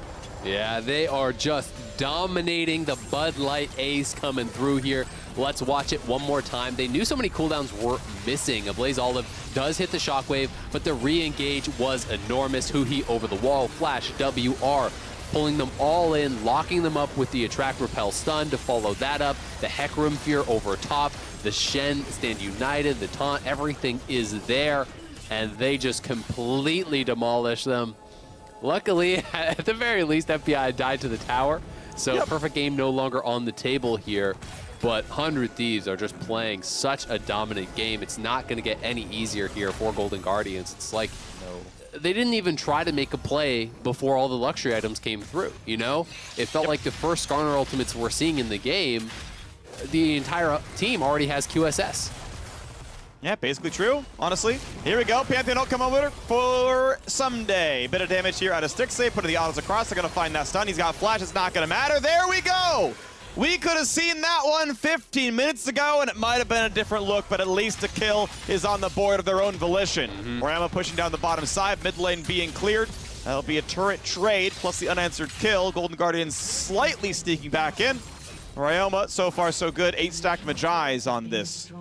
Yeah, they are just dominating. The Bud Light ace coming through here. Let's watch it one more time. They knew so many cooldowns were missing. Ablaze Olive does hit the shockwave, but the re-engage was enormous. Huhi over the wall, flash WR, pulling them all in, locking them up with the Attract Repel stun to follow that up. The Hecarim Fear over top. The Shen stand united, the taunt, everything is there. And they just completely demolish them. Luckily, at the very least, FBI died to the tower. So perfect game no longer on the table here. But 100 Thieves are just playing such a dominant game. It's not going to get any easier here for Golden Guardians. It's like they didn't even try to make a play before all the luxury items came through, you know? It felt like the first Skarner ultimates we're seeing in the game, the entire team already has QSS. Yeah, basically true, honestly. Here we go. Pantheon don't come over for someday. Bit of damage here out of Stixxay. Putting the autos across. They're going to find that stun. He's got flash. It's not going to matter. There we go. We could have seen that one 15 minutes ago, and it might have been a different look, but at least a kill is on the board of their own volition. Ryoma pushing down the bottom side. Mid lane being cleared. That'll be a turret trade plus the unanswered kill. Golden Guardians slightly sneaking back in. Ryoma, so far so good. 8-stack Magi's on this.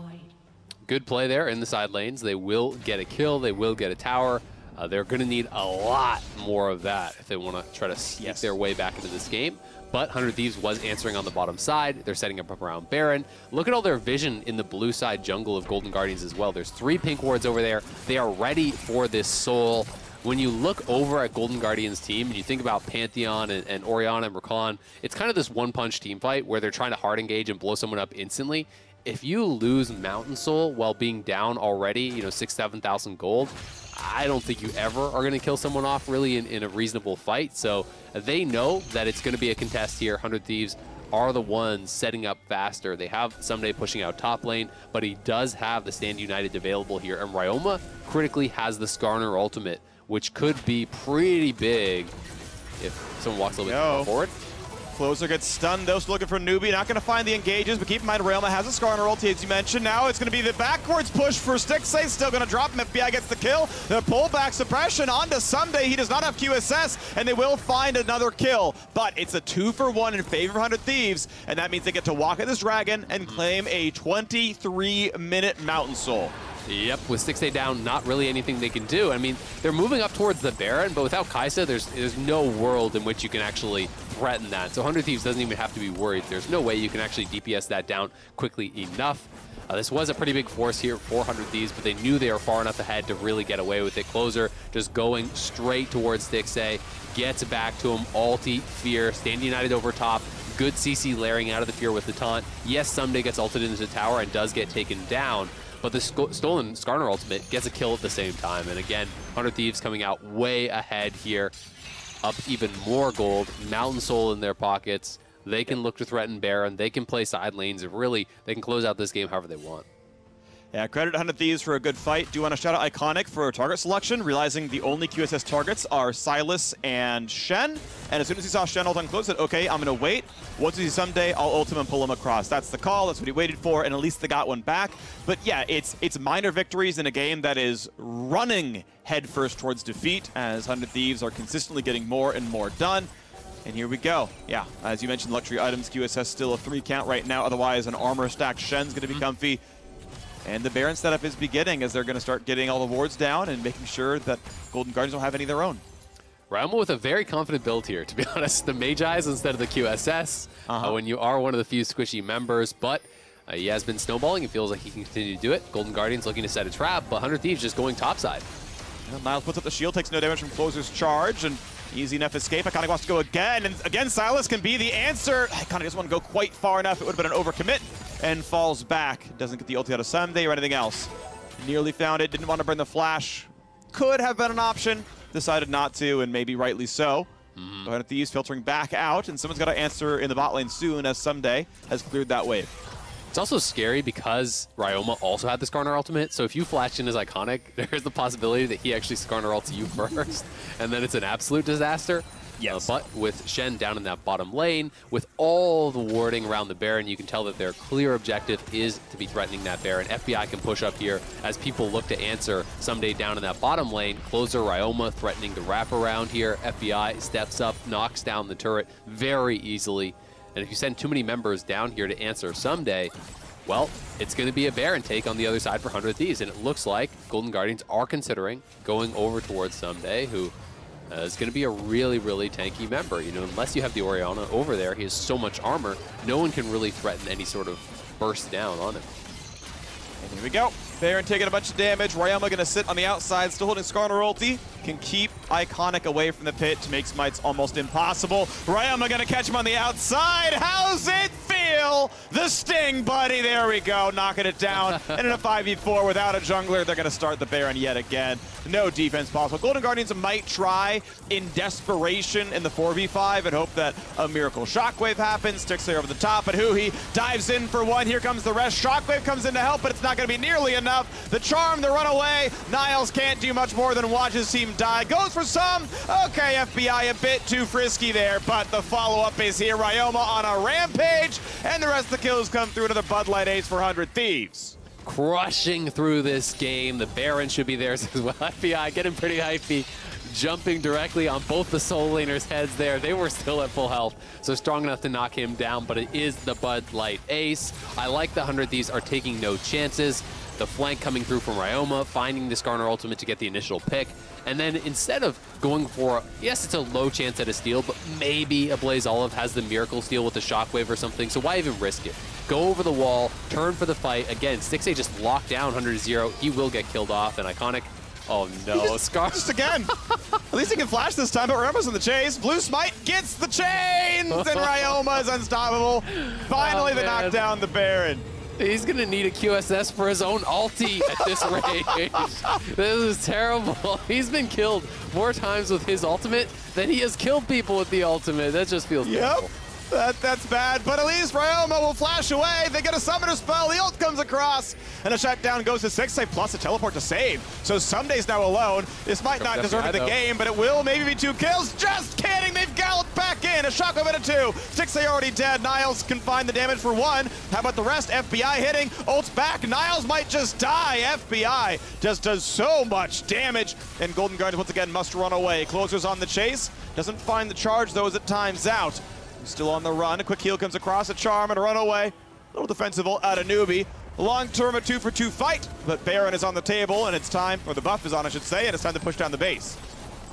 Good play there in the side lanes. They will get a kill. They will get a tower. They're going to need a lot more of that if they want to try to sneak their way back into this game. But 100 Thieves was answering on the bottom side. They're setting up around Baron. Look at all their vision in the blue side jungle of Golden Guardians as well. There's 3 pink wards over there. They are ready for this soul. When you look over at Golden Guardians' team and you think about Pantheon and Orianna and Rakan, it's kind of this one-punch team fight where they're trying to hard engage and blow someone up instantly. If you lose Mountain Soul while being down already, you know, 6,000 to 7,000 gold, I don't think you ever are going to kill someone off really in a reasonable fight. So they know that it's going to be a contest here. 100 Thieves are the ones setting up faster. They have Someday pushing out top lane, but he does have the Stand United available here. And Ryoma critically has the Skarner ultimate, which could be pretty big if someone walks a little bit more forward. Closer gets stunned, though, still looking for Newbie. Not going to find the engages, but keep in mind, Ryoma has a Skarner ulti, as you mentioned. Now it's going to be the backwards push for Stixxay. Still going to drop him. FBI gets the kill. The pullback suppression onto Someday. He does not have QSS, and they will find another kill. But it's a 2-for-1 in favor of 100 Thieves, and that means they get to walk at this dragon and claim a 23-minute Mountain Soul. Yep, with Stixxay down, not really anything they can do. I mean, they're moving up towards the Baron, but without Kai'Sa, there's no world in which you can actually threaten that. So 100 Thieves doesn't even have to be worried. There's no way you can actually DPS that down quickly enough. This was a pretty big force here for 100 Thieves, but they knew they were far enough ahead to really get away with it. Closer just going straight towards Stixxay, gets back to him, ulti, Fear, Stand United over top. Good CC layering out of the Fear with the taunt. Yes, Someday gets ulted into the tower and does get taken down, but the stolen Skarner ultimate gets a kill at the same time. And again, 100 Thieves coming out way ahead here, up even more gold, Mountain Soul in their pockets. They can look to threaten Baron, they can play side lanes, and really, they can close out this game however they want. Yeah, credit 100 Thieves for a good fight. Do want to shout out Iconic for target selection, realizing the only QSS targets are Sylas and Shen. And as soon as he saw Shen ult on close, said, okay, I'm going to wait. Once we see Someday, I'll ult him and pull him across. That's the call. That's what he waited for, and at least they got one back. But yeah, it's minor victories in a game that is running headfirst towards defeat, as 100 Thieves are consistently getting more and more done. And here we go. Yeah, as you mentioned, luxury items, QSS still a 3 count right now. Otherwise, an armor stacked Shen's going to be comfy. And the Baron setup is beginning as they're going to start getting all the wards down and making sure that Golden Guardians don't have any of their own. Ryoma with a very confident build here, to be honest. The Magi's instead of the QSS when you are one of the few squishy members, but he has been snowballing. It feels like he can continue to do it. Golden Guardians looking to set a trap, but 100 Thieves just going topside. And Niles puts up the shield, takes no damage from Closer's charge, and easy enough escape. Iconic wants to go again, and again, Sylas can be the answer. Iconic doesn't want to go quite far enough. It would have been an overcommit, and falls back. Doesn't get the ulti out of Someday or anything else. Nearly found it, didn't want to burn the flash. Could have been an option. Decided not to, and maybe rightly so. But Thieves filtering back out, and someone's got to answer in the bot lane soon, as Someday has cleared that wave. It's also scary because Ryoma also had the Skarner ultimate, so if you flash in as Iconic, there's the possibility that he actually Skarner ults you first, and then it's an absolute disaster. Yes. But with Shen down in that bottom lane, with all the warding around the Baron, you can tell that their clear objective is to be threatening that Baron. FBI can push up here as people look to answer Someday down in that bottom lane. Closer Ryoma threatening the wraparound here. FBI steps up, knocks down the turret very easily. And if you send too many members down here to answer Someday, well, it's going to be a Baron take on the other side for 100 Thieves. And it looks like Golden Guardians are considering going over towards Someday, who is going to be a really, really tanky member. You know, unless you have the Orianna over there, he has so much armor, no one can really threaten any sort of burst down on him. And here we go. Baron taking a bunch of damage. Ryoma going to sit on the outside, still holding Skarner ulti. Can keep Iconic away from the pit to make smites almost impossible. Ryoma going to catch him on the outside. How's it feel? The sting, buddy. There we go. Knocking it down. And in a 5v4 without a jungler, they're going to start the Baron yet again. No defense possible. Golden Guardians might try in desperation in the 4v5 and hope that a miracle shockwave happens. Stixxay over the top, but he dives in for one. Here comes the rest. Shockwave comes in to help, but it's not going to be nearly enough. The charm, the runaway. Niles can't do much more than watch his team die. Goes for some. Okay, FBI a bit too frisky there, but the follow-up is here. Ryoma on a rampage, and the rest of the kills come through to the Bud Light Ace for 100 Thieves. Crushing through this game. The Baron should be theirs as well. FBI getting pretty hypey, jumping directly on both the Soul Laners' heads there. They were still at full health, so strong enough to knock him down, but it is the Bud Light Ace. I like the 100 Thieves are taking no chances. The flank coming through from Ryoma, finding the Skarner ultimate to get the initial pick. And then instead of going for, yes, it's a low chance at a steal, but maybe a Blaze Olive has the miracle steal with the shockwave or something, so why even risk it? Go over the wall, turn for the fight. Again, Stixxay just locked down 100-0. He will get killed off, and Iconic, oh no, Scar. Just again. At least he can flash this time, but Ryoma's in the chase. Blue Smite gets the chains, and Ryoma is unstoppable. Finally, they knock down the Baron. He's going to need a QSS for his own ulti at this range. This is terrible. He's been killed more times with his ultimate than he has killed people with the ultimate. That just feels terrible. That's bad, but at least Ryoma will flash away. They get a summoner spell, the ult comes across, and a shutdown goes to Stixxay plus a teleport to save. So Sunday's now alone. This might not deserve the game, but it will maybe be 2 kills. Just kidding, they've galloped back in. A shockwave at a 2. Stixxay already dead. Niles can find the damage for 1. How about the rest? FBI hitting, ult's back. Niles might just die. FBI just does so much damage, and Golden Guardians once again must run away. Closer's on the chase, doesn't find the charge though as it times out. Still on the run. A quick heal comes across, a charm and a runaway. Little defensive ult out of Newbie. Long term, a 2-for-2 fight, but Baron is on the table, and it's time, or the buff is on, I should say, and it's time to push down the base.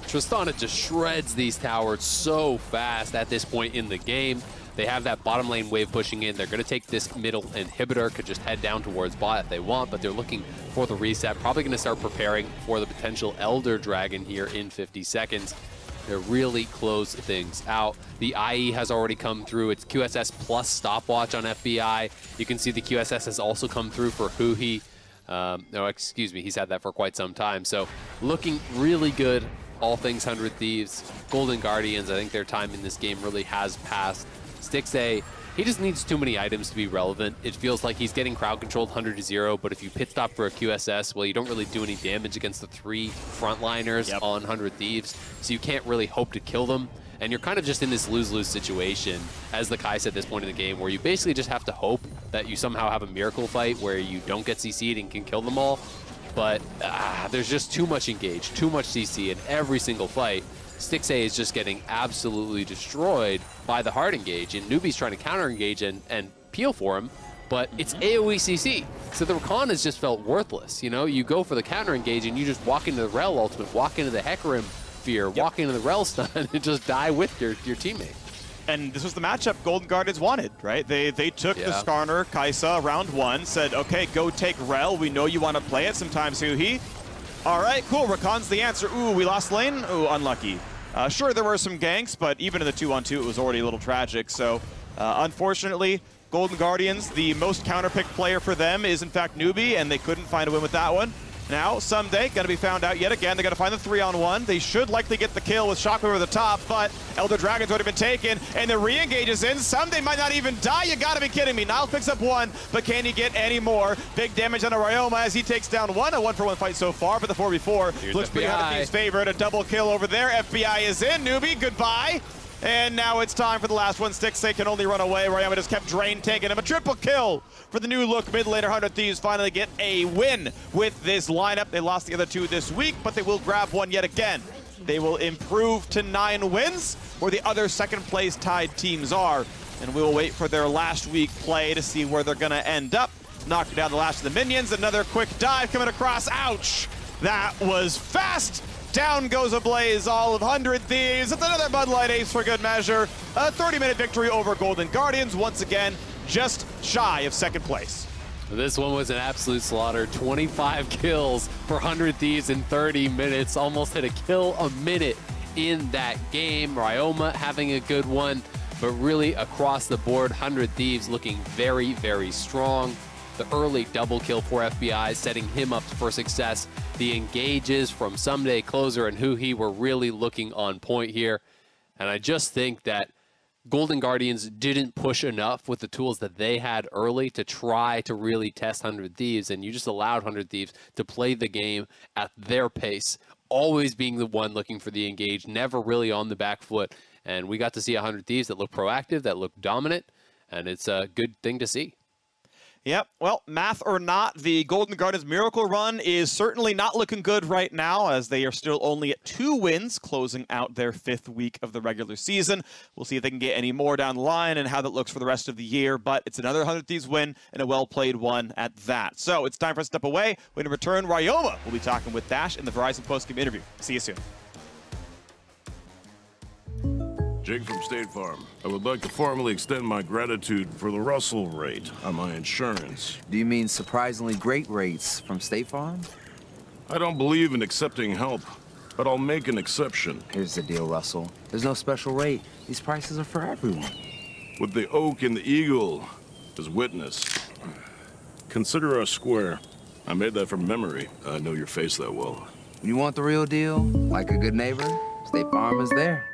Tristana just shreds these towers so fast at this point in the game. They have that bottom lane wave pushing in. They're going to take this middle inhibitor, could just head down towards bot if they want, but they're looking for the reset. Probably going to start preparing for the potential Elder Dragon here in 50 seconds. To really close things out. The IE has already come through. It's QSS plus stopwatch on FBI. You can see the QSS has also come through for Huhi. No, excuse me, he's had that for quite some time. So looking really good, all things 100 Thieves. Golden Guardians, I think their time in this game really has passed. Stixxay, he just needs too many items to be relevant. It feels like he's getting crowd controlled 100-0, but if you pit stop for a QSS, well, you don't really do any damage against the 3 frontliners on 100 Thieves, so you can't really hope to kill them. And you're kind of just in this lose-lose situation, as the Kai said at this point in the game, where you basically just have to hope that you somehow have a miracle fight where you don't get CC'd and can kill them all. But there's just too much engage, too much CC in every single fight. Stixxay is just getting absolutely destroyed by the hard engage, and Newbie's trying to counter engage and peel for him, but it's AoE CC. So the recon has just felt worthless. You know, you go for the counter engage and you just walk into the Rel ultimate, walk into the Hecarim fear, walk into the Rel stun, and just die with your teammate. And this was the matchup Golden Guardians wanted, right? They took the Skarner, Kai'Sa round 1, said, okay, go take Rel. We know you want to play it sometimes, Huhi. All right, cool. Rakan's the answer. Ooh, we lost lane? Ooh, unlucky. Sure, there were some ganks, but even in the 2-on-2, it was already a little tragic. So, unfortunately, Golden Guardians, the most counter-picked player for them is, in fact, Newbie, and they couldn't find a win with that one. Now, someday, going to be found out yet again. They got to find the 3-on-1. They should likely get the kill with Shockwave over the top, but Elder Dragon's already been taken, and the re-engage is in. Someday might not even die. You got to be kidding me. Niles picks up 1, but can he get any more? Big damage on a Ryoma as he takes down 1. A 1-for-1 fight so far, but the 4v4 looks pretty hard in Thieves' favor. A double kill over there. FBI is in. Newbie, goodbye. And now it's time for the last one. Stixxay can only run away. Ryoma just kept Drain taking him. A triple kill for the new look mid laner. 100 Thieves finally get a win with this lineup. They lost the other 2 this week, but they will grab 1 yet again. They will improve to 9 wins, where the other second place tied teams are. And we will wait for their last week play to see where they're going to end up. Knocking down the last of the minions. Another quick dive coming across. Ouch! That was fast! Down goes Ablaze, all of 100 Thieves. It's another Bud Light ace for good measure. A 30-minute victory over Golden Guardians, once again, just shy of second place. This one was an absolute slaughter. 25 kills for 100 Thieves in 30 minutes. Almost hit a kill a minute in that game. Ryoma having a good one, but really across the board, 100 Thieves looking very, very strong. The early double kill for FBI, setting him up for success. The engages from Someday, Closer, and Huhi were really looking on point here. And I just think that Golden Guardians didn't push enough with the tools that they had early to try to really test 100 Thieves, and you just allowed 100 Thieves to play the game at their pace, always being the one looking for the engage, never really on the back foot. And we got to see 100 Thieves that look proactive, that look dominant, and it's a good thing to see. Yep, well, math or not, the Golden Guardians miracle run is certainly not looking good right now, as they are still only at 2 wins, closing out their 5th week of the regular season. We'll see if they can get any more down the line and how that looks for the rest of the year, but it's another 100 Thieves win and a well-played one at that. So it's time for us to step away. When we return, Ryoma will be talking with Dash in the Verizon post-game interview. See you soon. Jake from State Farm. I would like to formally extend my gratitude for the Russell rate on my insurance. Do you mean surprisingly great rates from State Farm? I don't believe in accepting help, but I'll make an exception. Here's the deal, Russell. There's no special rate. These prices are for everyone. With the oak and the eagle as witness. Consider us square. I made that from memory. I know your face that well. When you want the real deal, like a good neighbor, State Farm is there.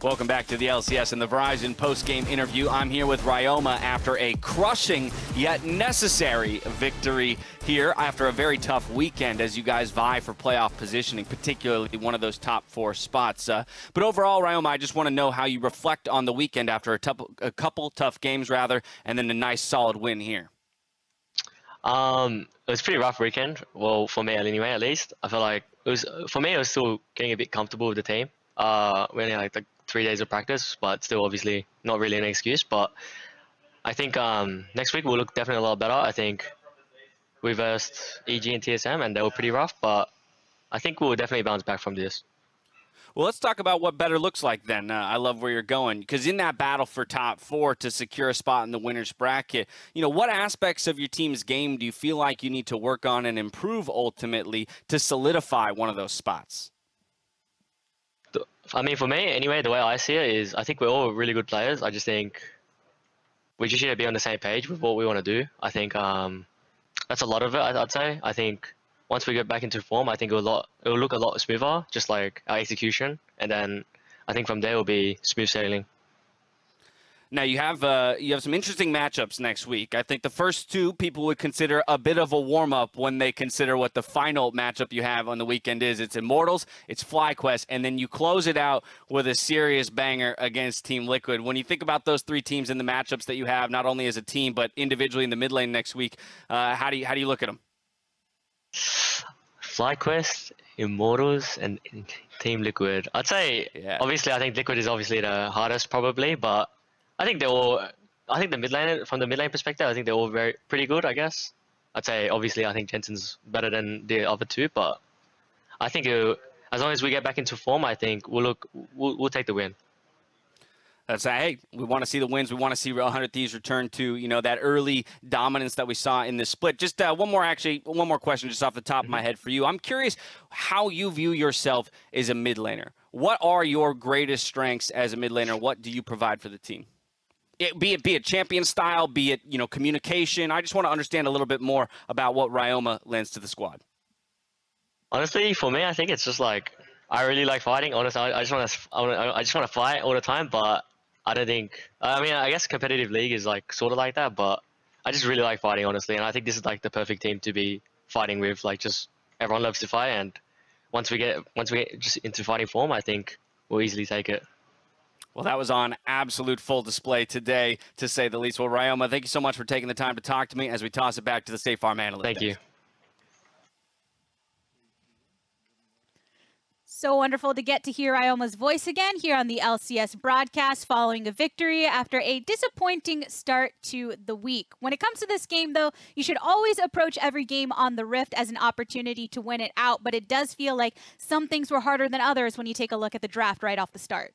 Welcome back to the LCS and the Verizon post-game interview. I'm here with Ryoma after a crushing yet necessary victory here after a very tough weekend as you guys vie for playoff positioning, particularly one of those top 4 spots. But overall, Ryoma, I just want to know how you reflect on the weekend after a couple tough games, rather, and then a nice solid win here. It was a pretty rough weekend. Well, for me anyway, at least. I feel like it was, for me, I was still getting a bit comfortable with the team. We only had like 3 days of practice, but still obviously not really an excuse. But I think next week we'll look definitely a lot better. I think we versed EG and TSM and they were pretty rough, but I think we'll definitely bounce back from this. Well, let's talk about what better looks like then. I love where you're going, because in that battle for top 4 to secure a spot in the winner's bracket, you know, what aspects of your team's game do you feel like you need to work on and improve ultimately to solidify one of those spots? I mean, for me, anyway, the way I see it is I think we're all really good players. I just think we just need to be on the same page with what we want to do. I think that's a lot of it, I'd say. I think once we get back into form, I think it'll look a lot smoother, just like our execution. And then I think from there it'll be smooth sailing. Now you have some interesting matchups next week. I think the first 2 people would consider a bit of a warm-up when they consider what the final matchup you have on the weekend is. It's Immortals, it's FlyQuest, and then you close it out with a serious banger against Team Liquid. When you think about those 3 teams and the matchups that you have, not only as a team but individually in the mid lane next week, how do you look at them? FlyQuest, Immortals, and Team Liquid. I'd say, obviously, I think Liquid is obviously the hardest probably, but I think the mid lane, from the mid lane perspective, I think they're all pretty good, I guess. I'd say, obviously, I think Jensen's better than the other 2, but I think as long as we get back into form, I think we'll take the win. That's hey, we want to see the wins. We want to see 100 Thieves return to, you know, that early dominance that we saw in this split. Just one more question just off the top of my head for you. I'm curious how you view yourself as a mid laner. What are your greatest strengths as a mid laner? What do you provide for the team? Be it champion style, be it, you know, communication. I just want to understand a little bit more about what Ryoma lends to the squad. Honestly, for me, I think it's just like I really like fighting. Honestly, I just want to fight all the time, but I don't think. I mean, I guess competitive league is like sort of like that, but I just really like fighting, honestly, and I think this is like the perfect team to be fighting with. Like, just everyone loves to fight, and once we get just into fighting form, I think we'll easily take it. Well, that was on absolute full display today, to say the least. Well, Ryoma, thank you so much for taking the time to talk to me as we toss it back to the State Farm Analyst. Thank you. So wonderful to get to hear Ryoma's voice again here on the LCS broadcast following a victory after a disappointing start to the week. When it comes to this game, though, you should always approach every game on the Rift as an opportunity to win it out, but it does feel like some things were harder than others when you take a look at the draft right off the start.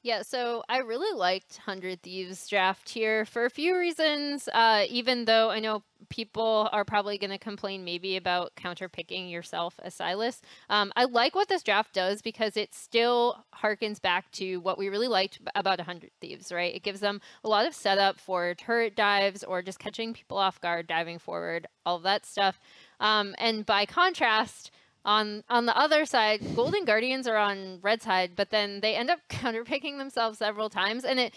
Yeah, so I really liked 100 Thieves draft here for a few reasons, even though I know people are probably going to complain maybe about counter-picking yourself as Silas. I like what this draft does because it still harkens back to what we really liked about 100 Thieves, right? It gives them a lot of setup for turret dives or just catching people off guard, diving forward, all of that stuff. And by contrast, on the other side, Golden Guardians are on red side, but then they end up counterpicking themselves several times, and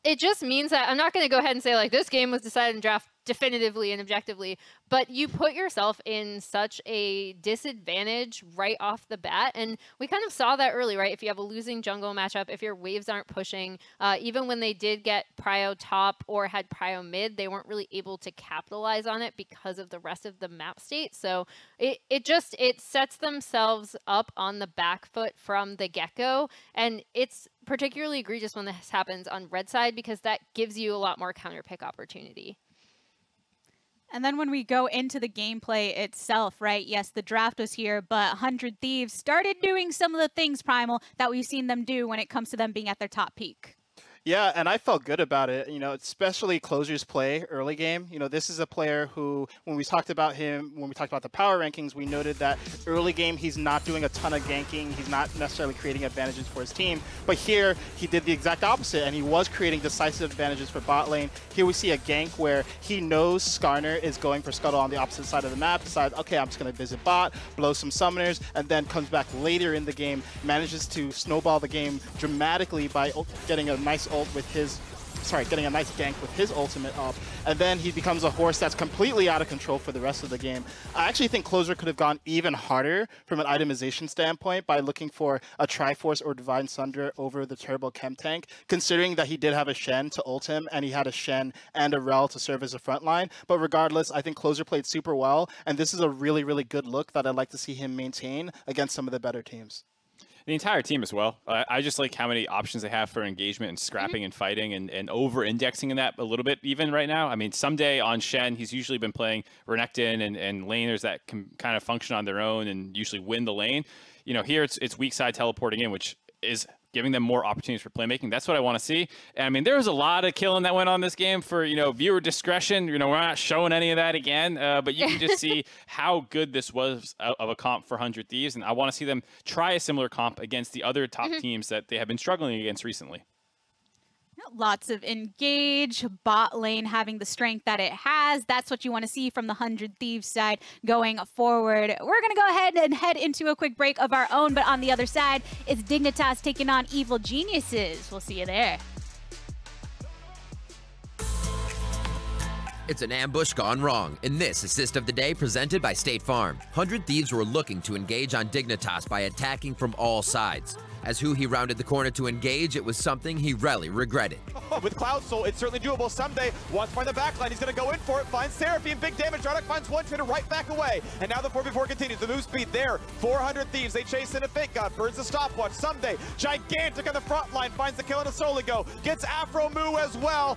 it just means that I'm not going to go ahead and say, like, this game was decided in draft definitively and objectively, but you put yourself in such a disadvantage right off the bat, and we kind of saw that early, right? If you have a losing jungle matchup, if your waves aren't pushing, even when they did get prio top or had prio mid, they weren't really able to capitalize on it because of the rest of the map state. So it sets themselves up on the back foot from the get-go, and it's particularly egregious when this happens on red side because that gives you a lot more counter pick opportunity. And then when we go into the gameplay itself, right, yes, the draft was here, but 100 Thieves started doing some of the things, Primal, that we've seen them do when it comes to them being at their top peak. Yeah, and I felt good about it, you know, especially Closer's play early game. You know, this is a player who, when we talked about the power rankings, we noted that early game he's not doing a ton of ganking, he's not necessarily creating advantages for his team, but here he did the exact opposite, and he was creating decisive advantages for bot lane. Here we see a gank where he knows Skarner is going for Scuttle on the opposite side of the map, decides, okay, I'm just going to visit bot, blow some summoners, and then comes back later in the game, manages to snowball the game dramatically by getting a nice getting a nice gank with his ultimate up, and then he becomes a horse that's completely out of control for the rest of the game. I actually think Closer could have gone even harder from an itemization standpoint by looking for a Triforce or Divine Sunder over the Turbo Chem Tank, considering that he did have a Shen to ult him, and he had a Shen and a Rel to serve as a front line. But regardless, I think Closer played super well, and this is a really, really good look that I'd like to see him maintain against some of the better teams. The entire team as well. I just like how many options they have for engagement and scrapping and fighting and over-indexing in that a little bit even right now. I mean, someday on Shen, he's usually been playing Renekton and laners that can kind of function on their own and usually win the lane. You know, here it's weak side teleporting in, which is giving them more opportunities for playmaking. That's what I want to see. And I mean, there was a lot of killing that went on this game for, you know, viewer discretion. You know, we're not showing any of that again, but you can just see how good this was of a comp for 100 Thieves. And I want to see them try a similar comp against the other top teams that they have been struggling against recently. Lots of engage, bot lane having the strength that it has. That's what you want to see from the 100 Thieves side going forward. We're going to go ahead and head into a quick break of our own, but on the other side, it's Dignitas taking on Evil Geniuses. We'll see you there. It's an ambush gone wrong in this assist of the day presented by State Farm. 100 Thieves were looking to engage on Dignitas by attacking from all sides. As he rounded the corner to engage, it was something he rarely regretted. With Cloud Soul, it's certainly doable someday. Wants to find the backline, he's going to go in for it, finds Seraphine, big damage, Dardoch finds one, trader right back away. And now the 4v4 continues, the move speed there. 400 Thieves, they chase in a Fake God, burns the stopwatch. Someday, Gigantic on the front line, finds the kill on a Soligo, gets Afro Moo as well.